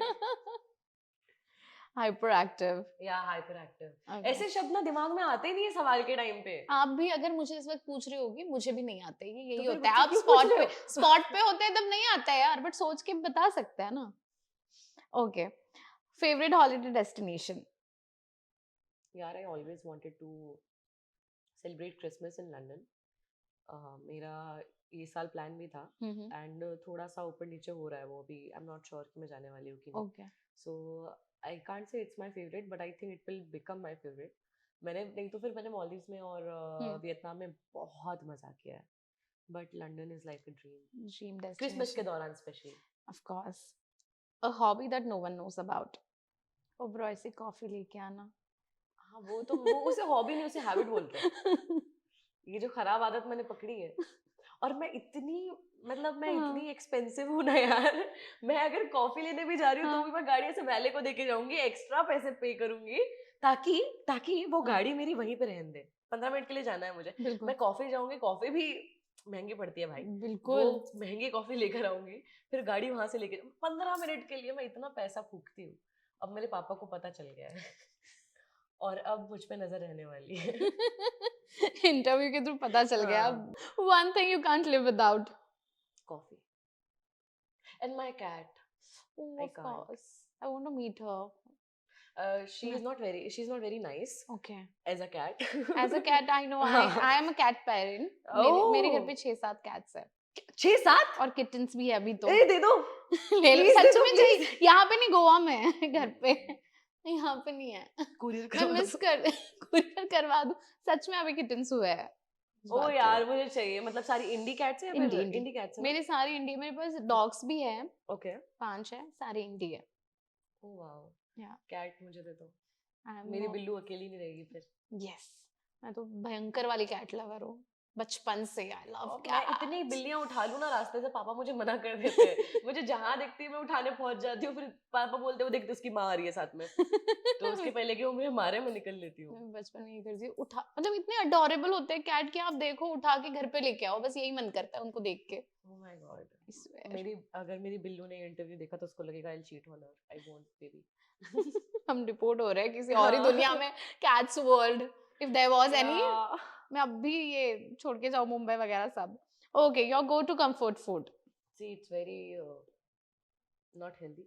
Hyperactive. Yeah, hyperactive. Okay. ऐसे शब्द ना दिमाग में आते ही नहीं है सवाल के टाइम पे. आप भी अगर मुझे इस वक्त पूछ रही होगी, मुझे भी नहीं आते. यही तो होता है. आप स्पॉट पे होते हैं तब नहीं आता है यार, बट सोच के बता सकते हैं ना. Okay. Favorite holiday destination? यार, I always wanted to celebrate Christmas in London. मेरा ये साल प्लान भी था एंड थोड़ा सा ऊपर नीचे हो रहा है वो अभी. आई एम नॉट श्योर कि मैं जाने वाली हूँ कि नहीं. Okay. So I can't say it's my favourite, but I think it will become my favourite. मैंने नहीं तो फिर मैंने मॉलडीव्स में और वियतनाम में बहुत मजा किया है, but London is like a dream. Dream Christmas destination. के दौरान specially. Of course. A hobby that no one knows about. Oh bro, ऐसे कॉफी लेके आना. हाँ, वो उसे हॉबी नहीं, उसे हैबिट बोलते हैं. ये जो खराब आदत मैंने पकड़ी है. और मैं इतनी इतनी एक्सपेंसिव हूँ ना यार. मैं अगर कॉफी लेने भी जा रही हूँ तो भी मैं गाड़ी से वैले को देके जाऊंगी, एक्स्ट्रा पैसे पे करूंगी ताकि वो गाड़ी मेरी वहीं पे रहने दे. 15 मिनट के लिए जाना है मुझे, मैं कॉफी जाऊंगी. कॉफी भी महंगी पड़ती है भाई. बिल्कुल. महंगी कॉफी लेकर आऊंगी, फिर गाड़ी वहां से लेके 15 मिनट के लिए मैं इतना पैसा फूकती हूँ. अब मेरे पापा को पता चल गया है और अब मुझ पे नजर रहने वाली है. इंटरव्यू के थ्रू पता चल गया. One thing you can't live without. Coffee. And my cat. Oh, I of can't. course. I want to meet her. She's not very nice Okay. as a cat. As a cat, I know. I am a cat parent. मेरे घर पे 6-7 cats है. 6-7 और kittens भी है अभी तो. दे दो. ले लो. Please सच दे दो, में चाहिए. यहाँ पे नहीं, गोवा में है घर पे. यहाँ पे नहीं है. कुरियर मैं कुरियर करवा दूँ. सच में अभी kittens हुए हैं. ओ यार, मुझे चाहिए. मतलब सारी इंडी कैट्स हैं या फिर इंडी कैट्स हैं? मेरे सारे इंडी. मेरे पास डॉग्स भी है. ओके. 5 है, सारे इंडी है. Oh wow. Yeah. कैट मुझे दे दो. मेरी बिल्लू अकेली नहीं रहेगी फिर. Yes. मैं तो भयंकर वाली कैट लवर हूँ बचपन से. आई लव मैं कैट्स. इतनी बिल्लियां उठा लूं ना रास्ते से, पापा मुझे मना कर देते हैं. मुझे जहां दिखती है मैं उठाने पहुंच जाती हूँ, फिर पापा बोलते हैं वो देख उसकी माँ आ रही है साथ में. तो उसके पहले कि वो मुझे मारे मैं निकल लेती हूँ. मैं बचपन में ये करती हूँ. उठा मतलब इतने अडोरेबल होते हैं कैट कि आप देखो, उठा के घर पे लेके आओ, बस यही मन करता है उनको देख के. Oh my God. I swear. अगर मेरी बिल्लू ने इंटरव्यू देखा तो उसको लगेगा I'll cheat on her. I won't, baby. हम रिपोर्ट हो रहे हैं किसी और ही दुनिया में, cats world, if there was any. मैं अब भी ये छोड़ के जाऊं मुंबई वगैरह सब। Okay, your go to comfort food. See, it's very not healthy,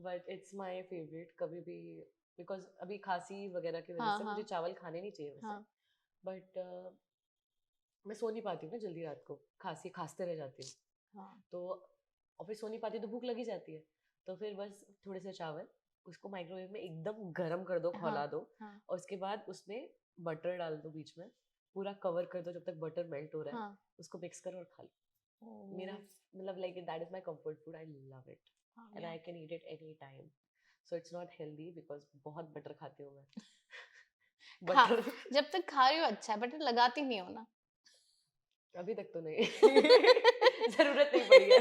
but it's my favorite. कभी भी because अभी खांसी वगैरह की वजह से मुझे चावल खाने नहीं चाहिए वैसे, but मैं सो नहीं पाती हूँ ना जल्दी रात को, खांसते रह जाती हूँ, तो और फिर सो नहीं पाती तो भूख लगी जाती है, तो फिर बस थोड़े से चावल उसको माइक्रोवेव में एकदम गरम कर दो, खौला दो, और उसके बाद उसमें बटर डाल दो बीच में, पूरा कवर कर दो जब तक बटर मेल्ट हो रहा है, उसको मिक्स करो और खा लो। मेरा मतलब like that is my comfort food, I love it and I can eat it any time. So it's not healthy because बहुत बटर खाती हूँ मैं। बटर जब तक खा रही हो अच्छा है, बटर लगाती नहीं हो ना? अभी तक तो नहीं। जरूरत नहीं पड़ी है।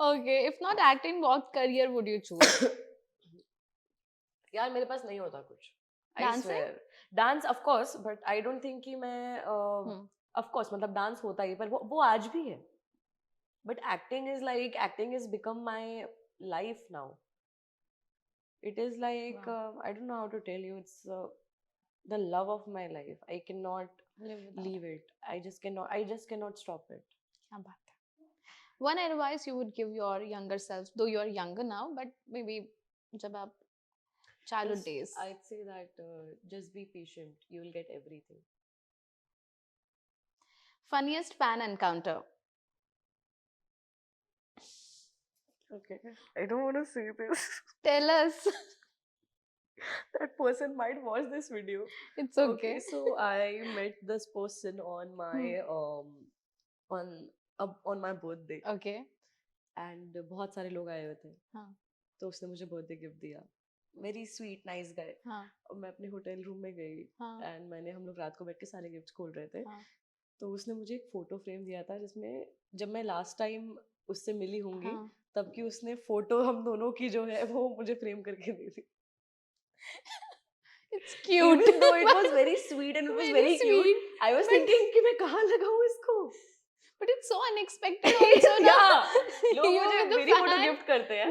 Okay, if not acting what career would you choose? यार मेरे पास नहीं होता कुछ। Dancing? Dance of course, but I don't think कि मैं ऑफ कोर्स मतलब डांस होता ही, पर वो आज भी है, but acting is become my life now. It is like I don't know how to tell you, it's the love of my life. I cannot leave it. I just cannot stop it. क्या बात है। One advice you would give your younger self, though you are younger now, but maybe जब आप childhood days. I'd say that just be patient. You will get everything. Funniest fan encounter? Okay. I don't want to say this. Tell us. That person might watch this video. It's okay. So I met this person on my on my birthday. Okay. And बहुत सारे लोग आए हुए थे। हाँ. तो उसने मुझे बर्थडे गिफ्ट दिया। Very sweet, nice guy. हाँ. और मैं अपने होटल रूम में गई। हाँ. And हम लोग रात को बैठ के सारे गिफ्ट्स खोल रहे थे। हाँ. तो उसने मुझे एक फोटो फ्रेम दिया था जिसमें जब मैं लास्ट टाइम उससे मिली होंगी, तब की उसने फोटो हम दोनों की जो है वो मुझे फ्रेम करके दी थी। It's cute. Even though it was very sweet and it was very cute, I was thinking कि मैं कहाँ लगाऊँ इसको? But it's so unexpected also ना। लोग मुझे मेरी फोटो गिफ्ट करते हैं।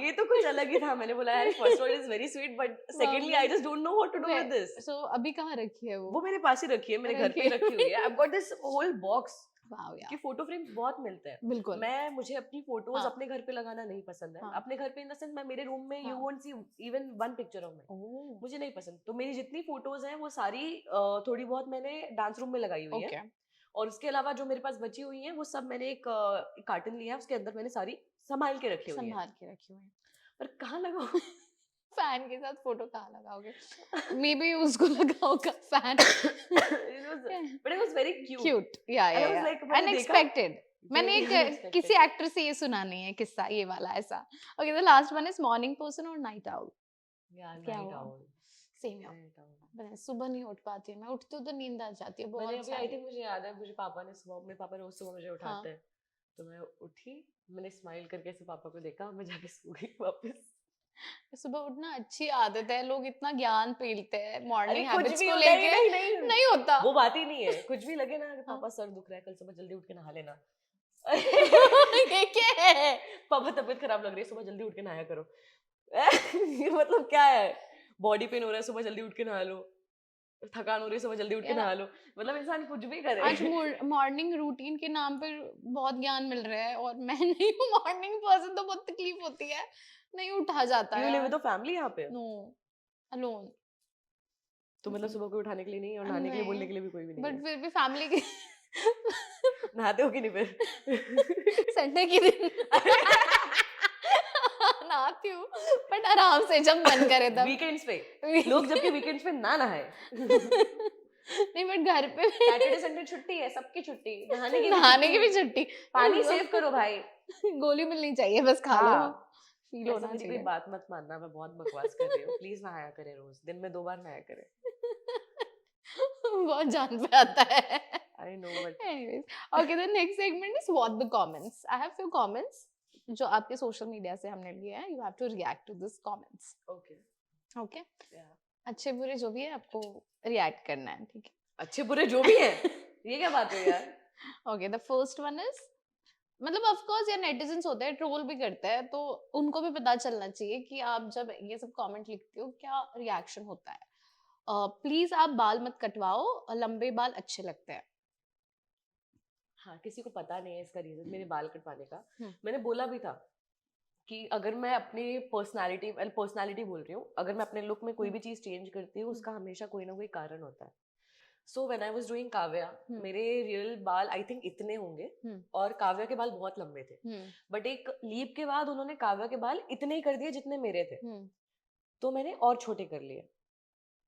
ये तो कुछ अलग ही था। मैंने बोला यार first one is very sweet, but secondly I just don't know what to do with this. So अभी कहाँ रखी है वो? वो मेरे पास ही रखी है, मेरे घर पे रखी हुई है। I've got this whole box. Wow, yeah. कि फोटो फ्रेम्स बहुत मिलते हैं। बिल्कुल। मुझे अपनी फोटोज अपने घर पे लगाना नहीं पसंद है। अपने घर पे इन द सेंस मैं मेरे रूम में you won't see even one picture of me. मुझे नहीं पसंद। तो मेरी जितनी फोटोज हैं वो सारी थोड़ी बहुत मैंने डांस रूम में लगाई हुई है। और उसके अलावा जो मेरे पास बची हुई हैं वो सब मैंने एक कार्टन लिया है, उसके अंदर मैंने सारी संभाल के रखी हुई है। पर कहाँ लगाऊं? फैन के साथ फोटो कहाँ लगाओगे? मे बी उसको लगाओगा fan. But it was very cute. Yeah. Unexpected. मैंने एक किसी एक्टर से ये सुना नहीं है किस्सा ये वाला ऐसा। Okay, the last one is morning person or night owl? Yeah, night owl. Same here. सुबह नहीं उठ पाती मैं, उठती हूँ तो नींद आ जाती है बहुत। मैंने अभी मुझे याद है, मेरे पापा रोज सुबह मुझे उठाते हैं, तो मैं उठी, मैंने स्माइल करके ऐसे पापा को देखा, मैं जाके सो गई वापस। सुबह उठना अच्छी आदत है, लोग इतना ज्ञान पीलते हैं मॉर्निंग हैबिट्स को लेके। नहीं होता वो बात ही नहीं है। कुछ भी लगे ना, पापा सर दुख रहा है, कल सुबह जल्दी उठ के नहा लेना। ये क्या है? पापा तबीयत खराब लग रही है, सुबह जल्दी उठ के नहाया करो। ये मतलब क्या है? बॉडी पेन हो रहा है, सुबह जल्दी उठ के नहा लो। थकान हो रही है, सुबह जल्दी उठ के नहा लो। मतलब इंसान कुछ भी करे। आज मॉर्निंग रूटीन के नाम पर बहुत ज्ञान मिल रहा है, और मैं नहीं हूँ मॉर्निंग पर्सन, तो बहुत तकलीफ होती है, नहीं उठा जाता है। You live with a family यहाँ पे? No, alone. तो मतलब सुबह को उठाने के लिए नहीं और नहाने के लिए बोलने के लिए भी कोई भी नहीं। बट फिर भी फैमिली के नहाते हो कि नहीं फिर? संडे के दिन नहाती हूँ, बट आराम से जब मन करे तब। वीकेंड्स पे लोग जबकि वीकेंड्स पे ना नहाए। नहीं, बट घर पे सैटरडे संडे छुट्टी है, सबकी छुट्टी, नहाने की भी छुट्टी। पानी सेव करो भाई। गोली मिलनी चाहिए, बस खा लो, फील होना चाहिए। मेरी बात मत मानना, मैं बहुत बकवास कर रही हूँ। प्लीज नहाया करे, रोज दिन में 2 बार नहाया करे। बहुत जान पे आता है। I know, but anyways, okay, the next segment is what the comments. I have few comments जो आपके सोशल मीडिया से हमने लिए हैं. You have to react to this comments. Okay. Yeah. अच्छे बुरे जो भी है आपको रिएक्ट करना है, ठीक है? अच्छे बुरे जो भी हैं, ये क्या बात है यार? Okay, the first one is, मतलब ऑफ कोर्स यार नेटिजन्स होते हैं, ट्रोल भी करते हैं, तो उनको भी पता चलना चाहिए कि आप जब ये सब कमेंट लिखते हो क्या रिएक्शन होता है। प्लीज आप बाल मत कटवाओ, लंबे बाल अच्छे लगते हैं। हाँ, किसी को पता नहीं है इसका रीजन मेरे बाल कटवाने का। हम्म। मैंने बोला भी था कि अगर मैं अपनी पर्सनालिटी बोल रही हूँ, अगर मैं अपने लुक में कोई भी चीज चेंज करती हूँ, उसका हमेशा कोई ना कोई कारण होता है। So when I was doing Kavya, मेरे रियल बाल आई थिंक इतने होंगे और काव्या के बाल बहुत लंबे थे। बट एक लीप के बाद उन्होंने काव्या के बाल इतने ही कर दिए जितने मेरे थे, तो मैंने और छोटे कर लिए।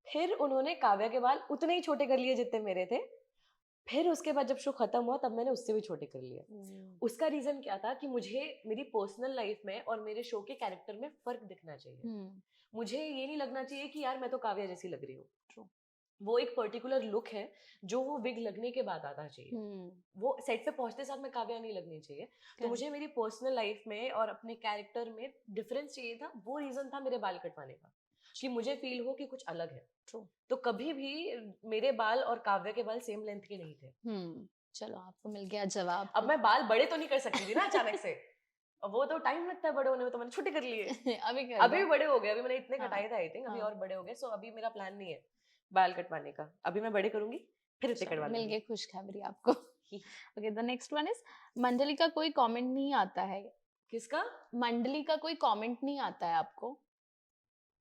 फिर उन्होंने काव्या के बाल उतने ही छोटे कर लिए जितने मेरे थे। फिर उसके बाद जब शो खत्म हुआ तब मैंने उससे भी छोटे कर लिए। उसका रीजन क्या था कि मुझे मेरी पर्सनल लाइफ में और मेरे शो के कैरेक्टर में फर्क दिखना चाहिए। मुझे ये नहीं लगना चाहिए कि यार मैं तो काव्या जैसी लग रही हूँ। वो एक पर्टिकुलर लुक है जो वो विग लगने के बाद आता चाहिए। वो सेट पे पहुंचते साथ में काव्या नहीं लगनी चाहिए। तो मुझे मेरी पर्सनल लाइफ में और अपने कैरेक्टर में डिफरेंस चाहिए था। वो रीजन था मेरे बाल कटवाने का, कि मुझे फील हो कि कुछ अलग है। तो कभी भी मेरे बाल और काव्या के बाल सेम लेंथ के नहीं थे। चलो आपको मिल गया जवाब। अब मैं बाल बड़े तो नहीं कर सकती थी ना अचानक से, अब वो तो टाइम लगता है बड़े होने में, तो मैंने छोटे कर लिए। अभी भी बड़े हो गए, अभी मैंने इतने कटाए थे आई थिंक, अभी और बड़े हो गए। सो अभी मेरा प्लान नहीं है बाल कटवाने का, अभी मैं बड़े करूंगी फिर इतने कटवा लूंगी। मिल गई खुशखबरी आपको। Okay, the next one is, मंडली का कोई कमेंट नहीं आता है। किसका? मंडली का कोई कमेंट नहीं आता है आपको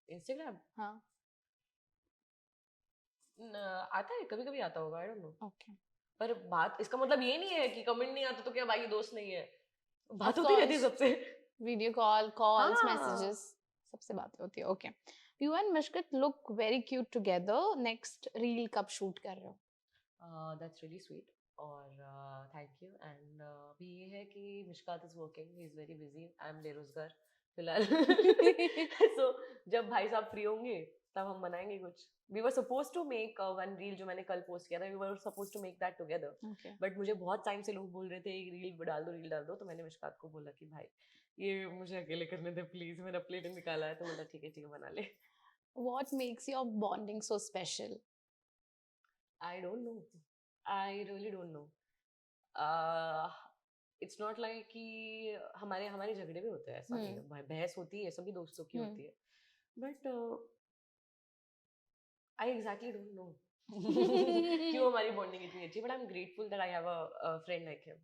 इंस्टाग्राम? हाँ आता है, कभी कभी आता होगा, आई डोंट नो। ओके, पर बात इसका मतलब ये नहीं है कि कमेंट नहीं आता तो क्या भाई दोस्त नहीं है, बात Of होती रहती है course. सबसे। वीडियो कॉल, कॉल्स, हाँ। मैसेजेस, सबसे बातें होती है। Okay, you and Mishkat look very cute together, next reel कब शूट कर रहे हो? दैट्स रियली स्वीट और थैंक यू। एंड अभी ये है कि Mishkat is working, he is very busy, I am बेरोजगार फिलहाल। सो जब भाई साहब फ्री होंगे तब हम बनाएंगे कुछ। We were suppose to make one reel, जो मैंने कल पोस्ट किया था, we were suppose to make that together. But मुझे बहुत टाइम से लोग बोल रहे थे रील डाल दो, तो मैंने मिशकात को बोला कि भाई ये मुझे अकेले करने दे प्लीज, मैंने अपने लिए निकाला है। तो बोला ठीक है बना ले। What makes your bonding so special? I don't know. I really don't know. It's not like कि हमारे झगड़े भी होते हैं, ऐसा नहीं है, बहस होती है, सभी दोस्तों की होती है। But I exactly don't know क्यों हमारी बॉन्डिंग इतनी अच्छी। But I am grateful that I have a friend like him.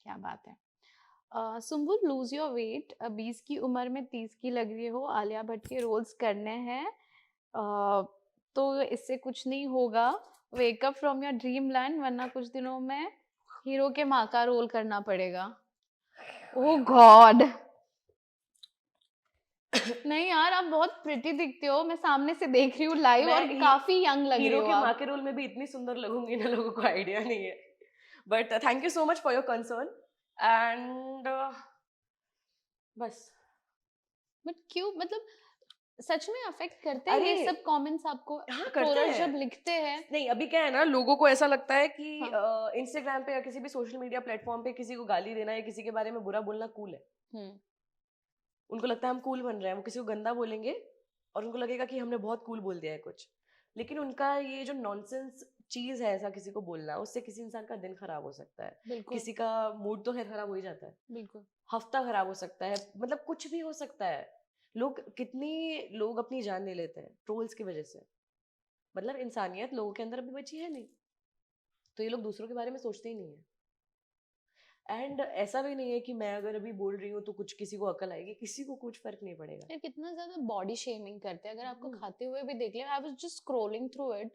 क्या बात है। सुम्बुल, लूज योर वेट, 20 की उम्र में 30 की लग रही हो, आलिया भट्ट के रोल्स करने हैं, तो इससे कुछ नहीं होगा, wake up from your dream land, वरना कुछ दिनों में हीरो के माँ का रोल करना पड़ेगा। ओह गॉड। नहीं यार, आप बहुत प्रिटी दिखते हो, मैं सामने से देख रही हूँ लाइव और काफी यंग लग रही हो। हीरो के माँ के रोल में भी इतनी सुंदर लगूंगी ना, लोगों को आइडिया नहीं है। But thank you so much for your concern and बस। बट क्यों, मतलब सच में अफेक्ट करते हैं ये सब कमेंट्स आपको? हाँ, ट्रोलर जब लिखते हैं। नहीं, अभी क्या है ना, लोगों को ऐसा लगता है कि इंस्टाग्राम पे या किसी भी सोशल मीडिया प्लेटफॉर्म पे किसी को गाली देना या किसी के बारे में बुरा बोलना कूल है। उनको लगता है हम कूल बन रहे हैं, वो किसी को गंदा बोलेंगे और उनको लगेगा कि हमने बहुत कूल बोल दिया है कुछ। लेकिन उनका ये जो नॉनसेंस चीज है ऐसा किसी को बोलना, उससे किसी इंसान का दिन खराब हो सकता है, किसी का मूड तो खराब हो ही जाता है, बिल्कुल, हफ्ता खराब हो सकता है, मतलब कुछ भी हो सकता है। लोग अपनी जान ले लेते हैं ट्रोल्स की वजह से। मतलब इंसानियत लोगों के अंदर अभी बची है नहीं, तो ये लोग दूसरों के बारे में सोचते ही नहीं है। एंड ऐसा भी नहीं है कि मैं अगर अभी बोल रही हूँ तो कुछ किसी को अकल आएगी, किसी को कुछ फर्क नहीं पड़ेगा। यार कितना ज्यादा बॉडी शेमिंग करते हैं, अगर आपको खाते हुए भी देख लिया, I was just scrolling through it,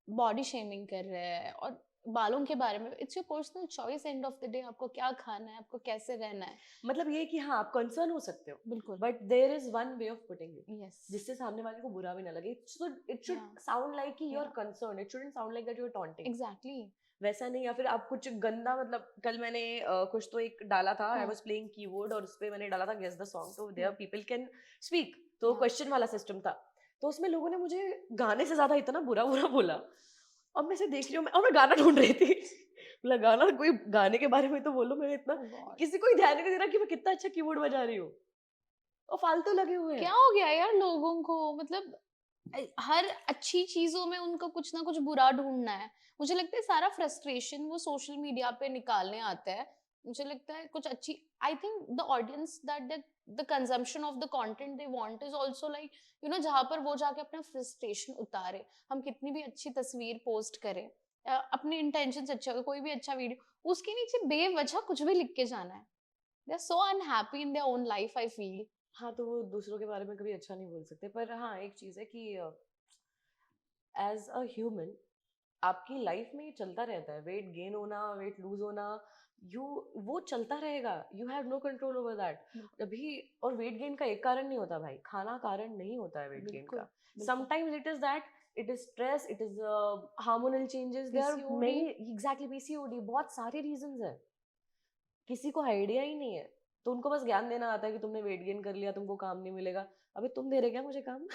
body shaming कर रहे हैं और बालों के बारे में। It's your personal choice, end of the day आपको क्या खाना है, आपको कैसे रहना है। मतलब ये कि हाँ आप कंसर्न हो सकते हो, बिल्कुल, but there is one way of putting it, yes, जिससे सामने वाले को बुरा भी ना लगे। इट शुड साउंड लाइक कि you are concern, it shouldn't sound like that you are taunting. Exactly, वैसा नहीं। या फिर आप कुछ गंदा, मतलब कल मैंने कुछ तो एक डाला था, आई वाज प्लेइंग कीबोर्ड और उस पे मैंने डाला था गेस द सॉन्ग, तो देयर पीपल कैन स्पीक, तो क्वेश्चन वाला सिस्टम था। तो उसमें लोगों ने मुझे गाने से ज्यादा इतना बुरा बोला। अब मैं से देख रही हूँ, और मैं गाना ढूंढ रही थी, बोला गाना, कोई गाने के बारे में तो बोलो। मैं इतना किसी को ध्यान नहीं दे रहा कि मैं कितना अच्छा कीबोर्ड बजा रही हूँ, और फालतू लगे हुए हैं। क्या हो गया यार लोगों को, मतलब हर अच्छी चीजों में उनका कुछ ना कुछ बुरा ढूंढना है। मुझे लगता है सारा फ्रस्ट्रेशन वो सोशल मीडिया पे निकालने आता है। मुझे लगता है कुछ अच्छी, I think the audience that the consumption of the content they want is also like जहाँ पर वो जाके अपना फ्रस्ट्रेशन उतारे। हम कितनी भी अच्छी तस्वीर पोस्ट करें, अपने इंटेंशन अच्छे हो, कोई भी अच्छा वीडियो, उसके नीचे बेवजह कुछ भी लिख के जाना है। They are so unhappy in their own life, I feel. हाँ, तो वो दूसरों के बारे में कभी अच्छा नहीं बोल सकते, पर हाँ एक चीज़ है कि एज अ ह्यूमन आपकी लाइफ में ये चलता रहता है, वेट गेन होना, वेट लूज होना, यू वो चलता रहेगा, you have no control over that अभी। और वेट गेन का एक कारण नहीं होता भाई, खाना कारण नहीं होता है वेट गेन का। Sometimes it is that, it is stress, it is hormonal changes, there are many, exactly PCOD, बहुत सारे रीजंस है, किसी को आइडिया ही नहीं है, तो उनको बस ज्ञान देना आता है कि तुमने वेट गेन कर लिया तुमको काम नहीं मिलेगा। अबे तुम दे रहे क्या मुझे काम?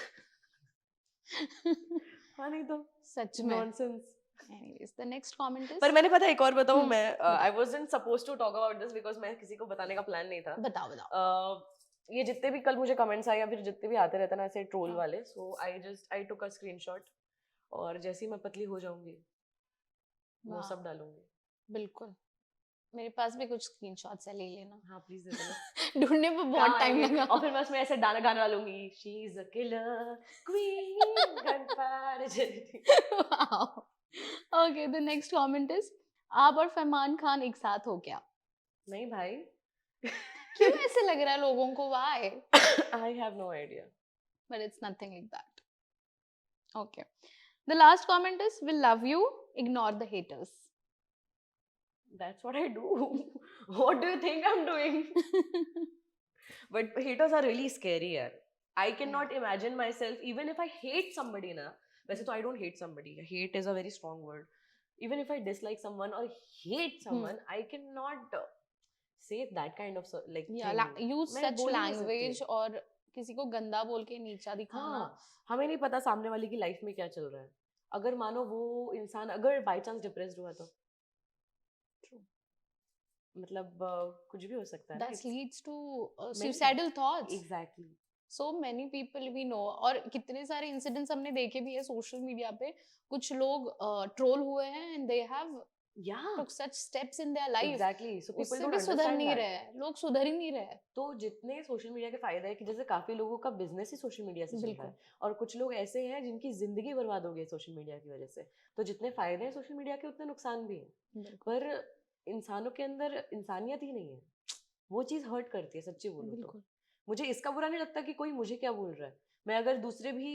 हाँ नहीं तो सच में nonsense. Anyways, the next comment is, पर मैंने पता है एक और बताऊं, मैं I wasn't supposed to talk about this because मैं किसी को बताने का प्लान नहीं था। बताओ बताओ। ये जितने भी कल मुझे कमेंट्स आए या फिर जितने भी आते रहते ना ऐसे ट्रोल वाले, सो आई टुक अ स्क्रीनशॉट और जैसे ही मैं पतली हो जाऊंगी वो सब डालूंगी। बिल्कुल, मेरे पास भी कुछ स्क्रीनशॉट्स है, ले लेना। हाँ प्लीज दे देना। ढूंढने में बहुत टाइम लगा। और फिर मैं उसमें ऐसे गाना डालूंगी, she is a killer queen gunfire. Okay, the next comment is, आप और फरमान खान एक साथ हो क्या? नहीं भाई। क्यों ऐसे लग रहा है लोगों को? Why? I have no idea, but it's nothing like that. Okay, the last comment is, will love you, ignore the haters. that's what I do. What do you think I'm doing? But haters are really scary yaar. I cannot imagine myself, even if I hate somebody na, वैसे तो I don't hate somebody, hate is a very strong word, even if I dislike someone or hate someone, I cannot say that kind of like thing. use मैं such बोल ही नहीं सकती। language और किसी को गंदा बोल के नीचा दिखाना। हाँ, हमें नहीं पता सामने वाले की लाइफ में क्या चल रहा है। अगर मानो वो इंसान अगर बाय चांस डिप्रेस्ड हुआ तो मतलब कुछ भी हो सकता है। That leads to suicidal thoughts. Exactly. So many people we know, और कितने सारे इंसिडेंट्स हमने देखे भी है सोशल मीडिया पे। कुछ लोग ट्रोल हुए हैं and they have took such steps in their life. Exactly. So people उससे don't भी सुधर understand नहीं that. रहे, लोग सुधर ही नहीं रहे। तो जितने सोशल मीडिया के फायदे है कि जैसे काफी लोगों का बिजनेस ही सोशल मीडिया से चल रहा है, और कुछ लोग ऐसे हैं जिनकी जिंदगी बर्बाद हो गई सोशल मीडिया की वजह से। तो जितने फायदे हैं सोशल मीडिया के उतने नुकसान भी हैं, पर इंसानों के अंदर इंसानियत ही नहीं है, वो चीज हर्ट करती है सच्ची बोलूं तो। मुझे इसका बुरा नहीं लगता कि कोई मुझे क्या बोल रहा है, मैं अगर दूसरे भी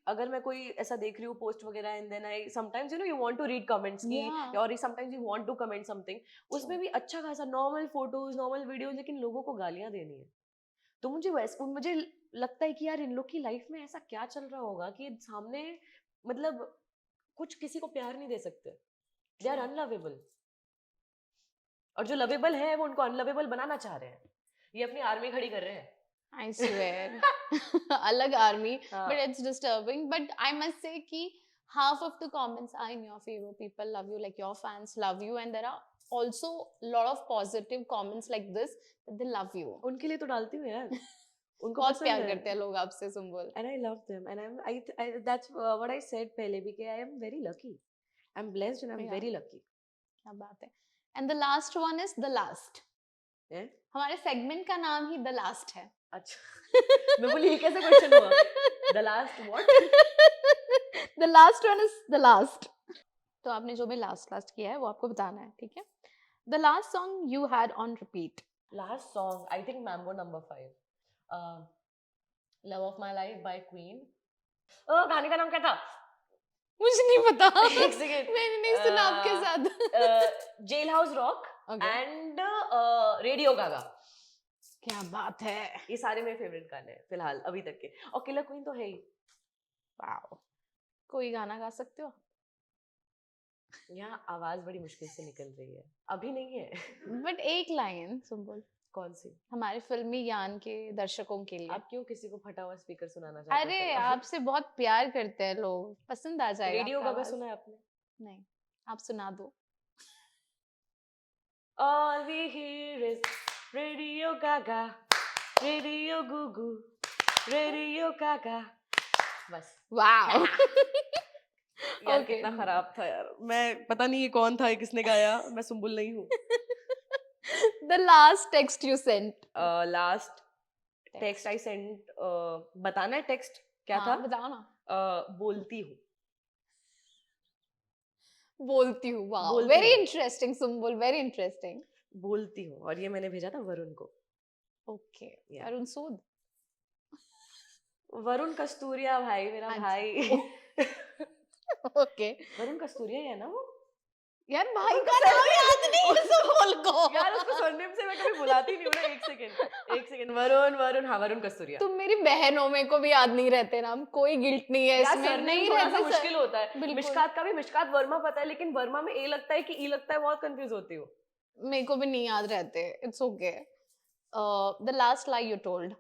अगर मैं कोई ऐसा देख रही हूँ पोस्ट वगैरह and then I sometimes you want to read comments की, और sometimes you want to comment something, उसमें भी अच्छा खासा नॉर्मल फोटोज नॉर्मल वीडियोस, लेकिन लोगों को गालियां देनी है। तो मुझे लगता है कि यार इन लोग की लाइफ में ऐसा क्या चल रहा होगा कि सामने मतलब कुछ किसी को प्यार नहीं दे सकते, दे आर अनलवेबल, और जो लवेबल है वो उनको अनलवेबल बनाना चाह रहे हैं, ये अपनी आर्मी खड़ी कर रहे हैं। I swear. अलग army, but it's disturbing. But I must say कि half of the comments are in your favor. People love you, like your fans love you, and there are also lot of positive comments like this that they love you. उनके लिए तो डालती हूँ यार। उनको बहुत प्यार करते हैं लोग आपसे Sumbul. And I love them, and I that's what I said पहले भी कि I am very lucky, I'm blessed and I'm very lucky. क्या बात है। And the last one is the last. हमारे सेगमेंट का नाम ही द लास्ट है। अच्छा। मैं बोली ये कैसे क्वेश्चन हुआ? The last what? The last one is the last. तो आपने जो भी लास्ट किया है वो आपको बताना है, ठीक है? The last song you had on repeat. Last song I think mambo number 5, love of my life by Queen. गाने का नाम क्या था? मुझे नहीं पता। एक सेकंड, मैंने नहीं सुना आपके साथ। Jailhouse Rock and Radio Gaga. क्या बात है, ये सारे मेरे फेवरेट गाने हैं फिलहाल अभी तक के, और किलर क्वीन तो है ही। वाओ, कोई गाना गा सकते हो? यहाँ आवाज बड़ी मुश्किल से निकल रही है, अभी नहीं है। बट एक लाइन सुम्बुल। कौन सी? हमारे फिल्मी ज्ञान के दर्शकों के लिए। आप क्यों किसी को फटा हुआ स्पीकर सुनाना चाहते हैं? अरे आपसे बहुत प्यार करते हैं लोग, पसंद आ जाएगा। रेडियो गागा सुना है आपने? नहीं, आप सुना दो। All we hear is Radio Gaga, Radio Gugu, Radio Gaga, बस। वाओ यार Okay. कितना खराब था यार, मैं पता नहीं ये कौन था, ये किसने गाया, मैं सुम्बुल नहीं हूँ। The last text you sent. Last text I sent, बताना है टेक्स्ट क्या था? हाँ बताओ ना. बोलती हूँ। बोलती हूँ. Wow. बोलती Very हूँ। interesting, Sumbul. Very interesting. बोलती हूँ, और ये मैंने भेजा था वरुण को। Okay. Yeah. अरुण सूद. वरुण कस्तूरिया भाई, मेरा अच्छा। भाई। Okay. वरुण कस्तूरिया ही है ना वो? यार भाई उनका का नाम surname- याद नहीं है सुम्बुल को. यार उसको सरनेम से मैं कभी बुलाती नहीं हूँ ना। एक सेकंड, वरुण वरुण, हाँ वरुण कस्तूरिया। तुम मेरी बहन हो, मेरे को भी याद नहीं रहते नाम. कोई गिल्ट नहीं है यार इसमें. सरनेम नहीं थोड़ा सा रहते मुश्किल होता है। बिल्कुल. मिशकात का भी मिशकात वर्मा पता है, लेकिन वर्मा में ए लगता है कि ई लगता है, बहुत कंफ्यूज होती हूँ। मेरे को भी नहीं याद रहते. It's okay. The last lie you told.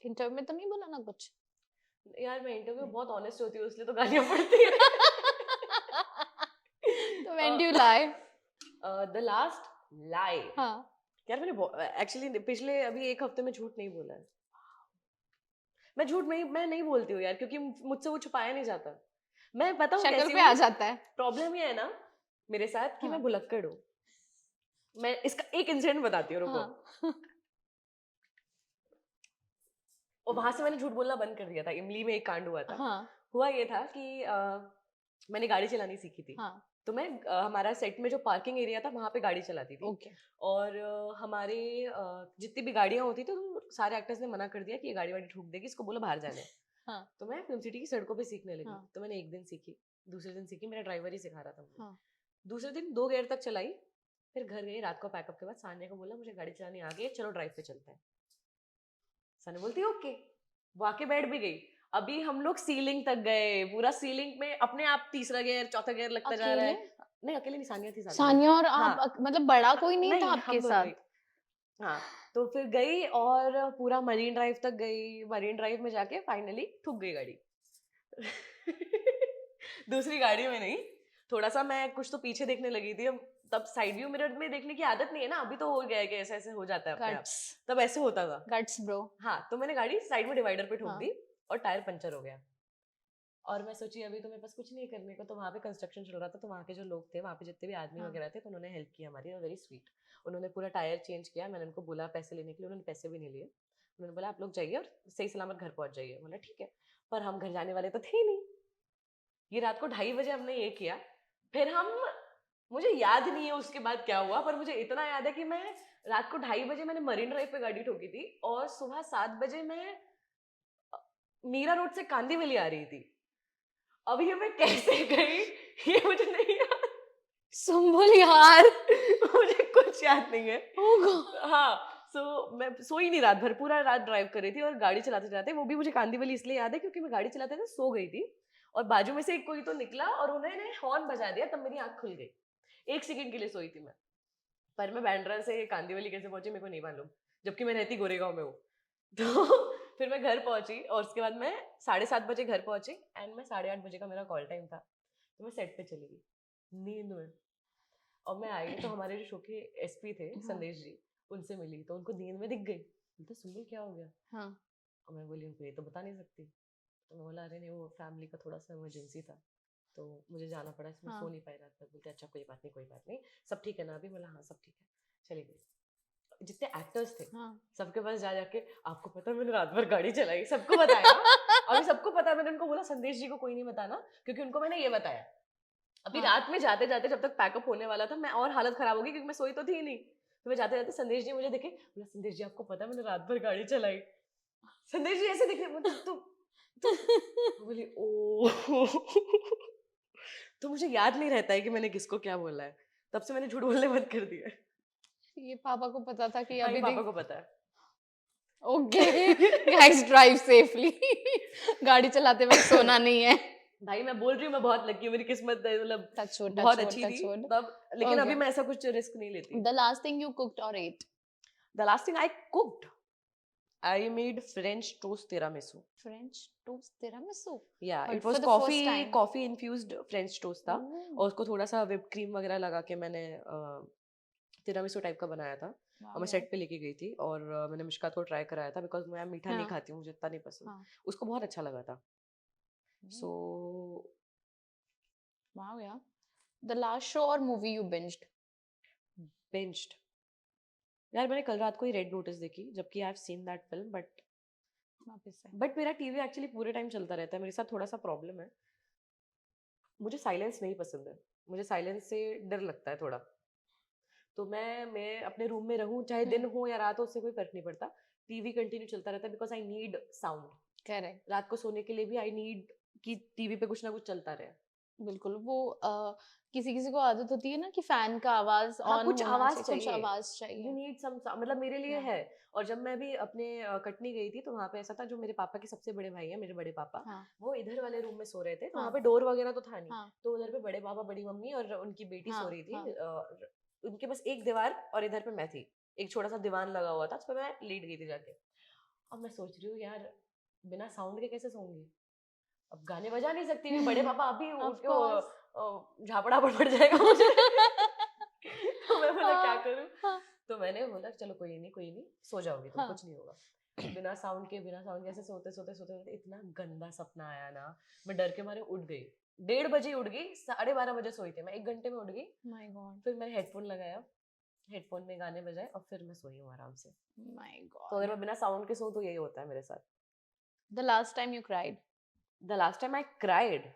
Interview में तो नहीं बोला ना कुछ. यार मैं इंटरव्यू बहुत ऑनेस्ट होती हूँ, इसलिए तो गालियाँ पड़ती है। तो when do you lie? The last lie. हाँ. यार मैंने एक्चुअली पिछले अभी एक हफ्ते में झूठ नहीं बोला है। मैं नहीं बोलती हूँ यार, क्योंकि मुझसे वो छुपाया नहीं जाता। मैं पता हूँ शक्ल कैसी पे आ जाता है. प्रॉब्लम ये है ना मेरे साथ कि हाँ. मैं भुलक्कड़ हूँ। मैं इसका एक इंसिडेंट बताती हूँ, रुको। हाँ. और वहां से मैंने झूठ बोलना बंद कर दिया था। इमली में एक कांड हुआ था। हाँ. हुआ ये था कि मैंने गाड़ी चलानी सीखी थी। हाँ. तो मैं हमारा सेट में जो पार्किंग एरिया था वहां पे गाड़ी चलाती थी। ओके. और हमारे जितनी भी गाड़ियां होती थी तो सारे एक्टर्स ने मना कर दिया कि ये गाड़ी वाड़ी ठोक देगी, इसको बोलो बाहर जाने। हाँ. तो मैं फिल्म सिटी की सड़कों पे सीखने लगी। हाँ. तो मैंने एक दिन सीखी, दूसरे दिन सीखी, मेरा ड्राइवर ही सिखा रहा था मुझे। हाँ. दूसरे दिन 2 गियर तक चलाई, फिर घर गई। रात को पैकअप के बाद सान्या को बोला मुझे गाड़ी चलानी आ गई है, चलो ड्राइव पे चलते हैं। सान्या बोलती ओके, वो आके बैठ भी गई। अभी हम लोग सीलिंग तक गए, पूरा सीलिंग में अपने आप तीसरा गियर चौथा गियर लगता जा रहा है। नहीं अकेले नहीं, सानिया थी साथ में। सानिया और हाँ। आप मतलब बड़ा कोई नहीं था हम आपके दोनों साथ? ही। हाँ, तो फिर गई और पूरा मरीन ड्राइव तक गई। मरीन ड्राइव में जाके फाइनली ठुक गई गाड़ी। दूसरी गाड़ी में नहीं, थोड़ा सा मैं कुछ तो पीछे देखने लगी थी। अब तब साइड व्यू मिरर में देखने की आदत नहीं है ना, अभी तो हो गया है कि ऐसे ऐसे हो जाता है अपने आप। गट्स. तब ऐसे होता था। Guts bro. हाँ, तो मैंने गाड़ी साइड में डिवाइडर पे ठोक हाँ. दी और टायर पंचर हो गया। और मैं सोची अभी तो मेरे पास कुछ नहीं करने को। तो वहाँ पे कंस्ट्रक्शन चल रहा था, तो वहाँ के जो लोग थे, वहाँ पे जितने भी आदमी हाँ. वगैरह थे, तो उन्होंने हेल्प की हमारी, वेरी स्वीट। उन्होंने पूरा टायर चेंज किया। मैंने उनको बोला पैसे लेने के लिए, उन्होंने पैसे भी नहीं लिए। उन्होंने बोला आप लोग जाइए और सही सलामत घर पहुंच जाइए। बोला ठीक है, पर हम घर जाने वाले तो थे ही नहीं। ये रात को 2:30 बजे हमने ये किया। फिर हम, मुझे याद नहीं है उसके बाद क्या हुआ, पर मुझे इतना याद है कि मैं रात को 2:30 बजे मैंने मरीन ड्राइव पे गाड़ी ठोकी थी और सुबह 7 बजे मैं मीरा रोड से कांदीवली आ रही थी। अब ये मैं कैसे गई ये मुझे नहीं याद। सुम्बुल यार. मुझे कुछ याद नहीं है। Oh God. हाँ, मैं सोई नहीं रात भर, पूरा रात ड्राइव कर रही थी और गाड़ी चलाते चलाते, वो भी मुझे कांदीवली इसलिए याद है क्योंकि मैं गाड़ी चलाते थे सो गई थी और बाजू में से कोई तो निकला और उन्होंने हॉर्न बजा दिया, तब मेरी आंख खुल गई। 1 सेकंड के लिए सोई थी मैं। पर मैं बांद्रा से कांदीवली कैसे पहुंची मेरे को नहीं मालूम, जबकि मैं रहती गोरेगांव में हूँ। तो फिर मैं घर पहुंची और उसके बाद मैं 7:30 बजे घर पहुंची एंड मैं 8:30 बजे का मेरा कॉल टाइम था। तो मैं सेट पे चली गई नींद में। और मैं आई तो हमारे जो शो के एसपी थे संदेश जी, उनसे मिली तो उनको नींद में दिख गई। बोलते सुम्बुल क्या हो गया? हाँ. और मैं बोली उनको ये तो बता नहीं सकती। तो मैं बोला अरे नहीं, वो फैमिली का थोड़ा सा इमरजेंसी था तो मुझे जाना पड़ा, इसमें हाँ. सो नहीं पाई रात तक। बोलते अच्छा कोई बात नहीं, सब ठीक है ना अभी? बोला हाँ सब ठीक है। चली गई। जितने एक्टर्स थे हाँ. सबके पास जा जाके आपको पता है मैंने रात भर गाड़ी चलाई, सबको बताया। अभी सबको पता है। मैंने उनको बोला संदेश जी को कोई नहीं बताना, क्योंकि उनको मैंने ये बताया। अभी हाँ. रात में जाते जाते जब तक पैकअप होने वाला था, मैं और हालत खराब हो गई क्योंकि मैं सोई तो थी नहीं। तो मैं जाते जाते संदेश जी मुझे देखे, बोला संदेश जी आपको पता है मैंने रात भर गाड़ी चलाई। संदेश जी ऐसे दिखे, तू बोली ओ। तो मुझे याद नहीं रहता है कि मैंने किसको क्या बोला है। तब से मैंने झूठ बोलने बंद कर दिया है। ये पापा को पता था कि हाँ, अभी ये पापा को पता है। ओके. Guys drive safely. गाड़ी चलाते वक्त सोना नहीं है. भाई मैं बोल रही हूँ मैं बहुत लकी हूँ, मेरी किस्मत मतलब टचवुड. बहुत अच्छी थी तब, लेकिन अभी मैं ऐसा कुछ रिस्क नहीं लेती। The last thing you cooked or ate? The last thing I cooked, I made French toast tiramisu. French toast tiramisu. Yeah, But it was for the first time. coffee infused French toast था और उसको थोड़ा सा whipped cream वगैरह लगा के मैंने tiramisu type का बनाया था। और मैं सेट पे लेके गई थी और मैंने मिशकात को ट्राई कराया था बिकॉज मैं मीठा नहीं खाती हूँ, मुझे इतना नहीं पसंद। उसको बहुत अच्छा लगा था। So wow, yeah. The last show or movie you binged? binged. यार मैंने कल रात को ही रेड नोटिस देखी, जबकि I have seen that film, वापस से बट मेरा टीवी एक्चुअली पूरे टाइम चलता रहता है। मेरे साथ थोड़ा सा प्रॉब्लम है, मुझे साइलेंस नहीं पसंद है, मुझे साइलेंस से डर लगता है थोड़ा। तो मैं अपने रूम में रहूं, चाहे दिन हो या रात हो, उससे कोई फर्क नहीं पड़ता। टीवी कंटिन्यू चलता रहता है because I need sound. Correct, रात को सोने के लिए भी आई नीड कि टीवी पे कुछ ना कुछ चलता रहे। बिल्कुल। वो किसी किसी को आदत होती है ना कि फैन का आवाज हाँ, ऑन कुछ होना आवाज चाहिए, कुछ चाहिए, आवाज यू चाहिए। नीड सम, मतलब मेरे लिए Yeah. है। और जब मैं भी अपने कटनी गई थी, तो वहाँ पे ऐसा था, जो मेरे पापा के सबसे बड़े भाई हैं, मेरे बड़े पापा, हाँ वो इधर वाले रूम में सो रहे थे, तो वहाँ हाँ पे डोर वगैरह तो था नहीं। हाँ तो उधर पे बड़े पापा, बड़ी मम्मी और उनकी बेटी सो हाँ रही थी। हाँ उनके बस एक दीवार, और इधर पे मैं थी, एक छोटा सा दीवान लगा हुआ था, उस पर मैं लेट गई थी जाके। अब मैं सोच रही हूँ यार, बिना साउंड के कैसे सोऊंगी? अब गाने बजा नहीं सकती भी, बड़े पापा अभी उठ Of के course. झापड़ा पड़ जाएगा मुझे। तो मैं बोला क्या हाँ, करूं? हाँ, तो मैंने बोला चलो कोई नहीं, सो जाओगी तुम, हाँ। कुछ नहीं होगा। बिना साउंड के ऐसे सोते सोते सोते सोते इतना गंदा सपना आया ना, मैं डर के मारे उठ गई। 1:30 बजे उठ गई, 12:30 बजे सोई थी मैं, 1 घंटे में उठ गई। My God, फिर मैंने हेडफोन लगाया, हेडफोन में गाने बजाए, और फिर मैं सोई हूँ आराम से। my तो अगर God. मैं बिना साउंड के सोऊं तो यही होता है मेरे साथ। The last time you cried? The last time I cried,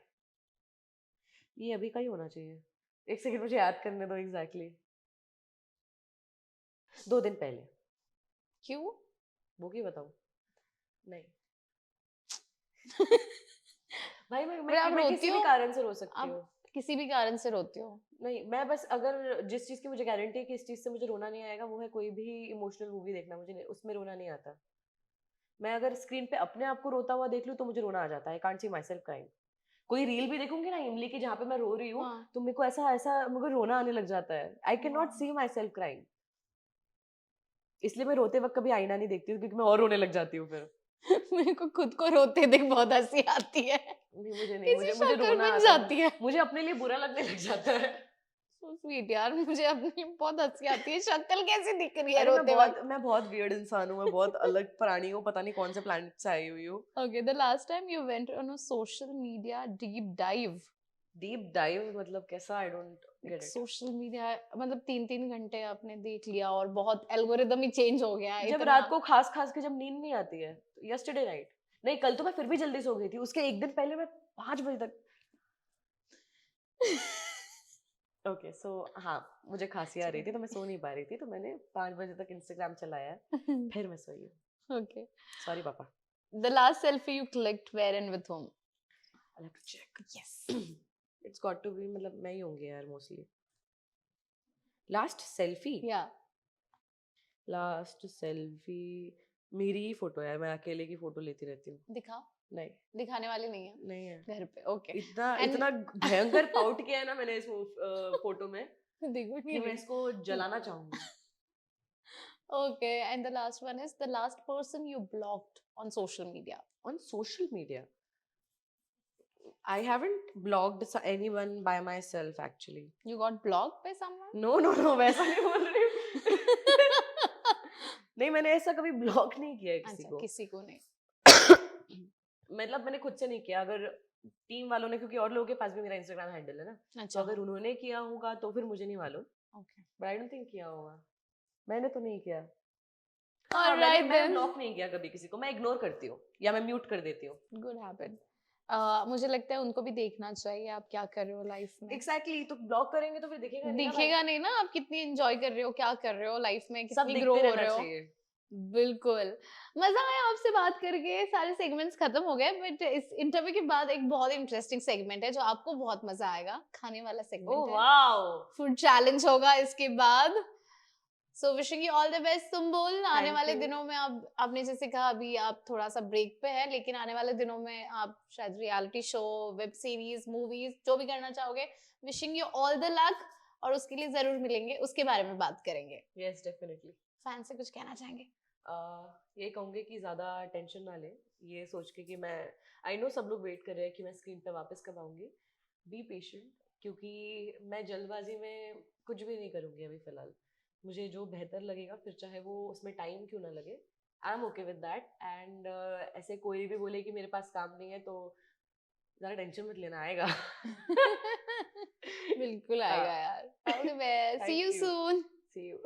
ये अभी का ही होना चाहिए। एक सेकंड मुझे याद करने दो एग्जैक्टली। 2 दिन पहले। क्यों? वो की बताऊं? नहीं। भाई फिर आप मैं रोती किसी भी हो? कारण से रो सकती आप हूँ। किसी भी कारण से रोती हो? नहीं, मैं बस अगर जिस चीज की मुझे गारंटी है कि इस चीज से मुझे रोना नहीं आएगा, वो है कोई भी इमोशनल मूवी देखना, मुझे उसमें रोना नहीं आता। मैं अगर स्क्रीन पे अपने आप को रोता हुआ देख लूं तो मुझे रोना आ जाता है। I can't see myself crying. कोई रील भी देखूंगी ना इमली की, जहाँ पे मैं रो रही हूँ, हाँ। तो मेरे को ऐसा ऐसा मेरे को रोना आने लग जाता है। I can not Wow. See myself crying. इसलिए मैं रोते वक्त कभी आईना नहीं देखती हूँ, क्योंकि मैं और रोने लग जाती हूँ फिर। मेरे को खुद को रोते देख बहुत हंसी आती है। नहीं, मुझे नहीं, किसी मुझे शक्ल रोना बन आता है, जाती है। मुझे अपने लिए बुरा लगने लग जाता है। So sweet यार, मुझे अपनी बहुत हंसी आती है। शक्ल कैसी दिख रही है अरे रोते वक्त? मैं बहुत वियर्ड इंसान हूँ, मैं बहुत अलग प्राणी हूँ, पता नहीं कौन से प्लैनेट से आई हुई हूँ। Okay, the last time you went on a social media deep dive. Deep dive मतलब कैसा? I don't get it. Social media मतलब 3-3 घंटे आपने देख लिया और बहुत एल्गोरिदम ही चेंज हो गया जब इतना। रात को खास खास के जब नींद नहीं आती है, यस्टरडे नाइट, नहीं कल तो मैं फिर भी जल्दी सो गई थी, उसके एक दिन पहले मैं 5 बजे तक। ओके सो हाँ, मुझे खांसी आ रही थी तो मैं सो नहीं पा रही थी, तो मैंने 5 बजे तक इंस्टाग्राम चलाया, फिर मैं सोई हूँ। Okay. सॉरी पापा। The last selfie you clicked where and with whom? I have to check. Yes. It's got to be, मतलब मैं ही होंगी यार mostly. Last selfie? Yeah. Last selfie मेरी ही फोटो है, मैं अकेले की फोटो लेती रहती हूँ। दिखाओ। नहीं, दिखाने वाली नहीं है नहीं है। घर पे। Okay. इतना And- इतना भयंकर पाउट किया है ना मैंने इस फोटो में देखो कि मैं इसको जलाना चाहूंगी। Okay, and the last one is the last person you blocked on social media. On social media, I haven't blocked anyone by myself actually. You got blocked by someone? No, वैसा नहीं बोल रही हूँ। नहीं, मैंने ऐसा कभी ब्लॉक नहीं किया है किसी अच्छा, को। किसी को नहीं। मतलब मैंने खुद से नहीं किया, अगर टीम वालों ने, क्योंकि और लोगों के पास भी मेरा इंस्टाग्राम हैंडल है ना, तो अच्छा। अगर उन्होंने किया होगा तो फिर मुझे नहीं मालूम, Okay. But I don't think किया होगा। मैंने तो नहीं किया। All मैंने right then. ब्लॉक नहीं किया कभी किसी को, मैं इग्नोर करती हूँ या मैं म्यूट कर देती हूँ। Good habit. मुझे लगता है उनको भी देखना चाहिए आप क्या कर रहे हो लाइफ में। एग्जैक्टली, तो ब्लॉक करेंगे तो फिर दिखेगा नहीं ना भाई। दिखेगा नहीं ना आप कितनी एंजॉय कर रहे हो, क्या कर रहे हो लाइफ में, सब कितनी ग्रो दिखते हो रहना रहे हो। चाहिए। बिल्कुल। मजा आया आपसे बात करके। सारे सेगमेंट्स खत्म हो गए, बट इस इंटरव्यू के बाद एक बहुत इंटरेस्टिंग सेगमेंट है जो आपको बहुत मजा आएगा। खाने वाला ओह सेगमेंट है। वाओ, फूड चैलेंज होगा इसके बाद। So wishing you all the best Sumbul. आने Thank वाले you. दिनों में आपने जैसे कहा अभी आप थोड़ा सा ब्रेक पे है, लेकिन आने वाले दिनों में आप शायद reality show, web series, movies जो भी करना चाहोगे, wishing you all the luck. और उसके लिए जरूर मिलेंगे, उसके बारे में बात करेंगे। Yes definitely. फैन से कुछ कहना चाहेंगे? ये कहूँगी कि ज़्यादा टेंशन ना ले, ये सोच के कि मैं, आई नो सब लोग वेट कर रहे हैं कि मैं स्क्रीन पे वापस कब आऊँगी। बी पेशेंट, क्योंकि मैं जल्दबाजी में कुछ भी नहीं करूँगी अभी फ़िलहाल। मुझे जो बेहतर लगेगा, फिर चाहे वो उसमें टाइम क्यों ना लगे, I am okay with that. And ऐसे कोई भी बोले कि मेरे पास काम नहीं है, तो ज़्यादा टेंशन मत लेना, आएगा। बिल्कुल आएगा यार। All the best, see Thank you you. Soon. See you.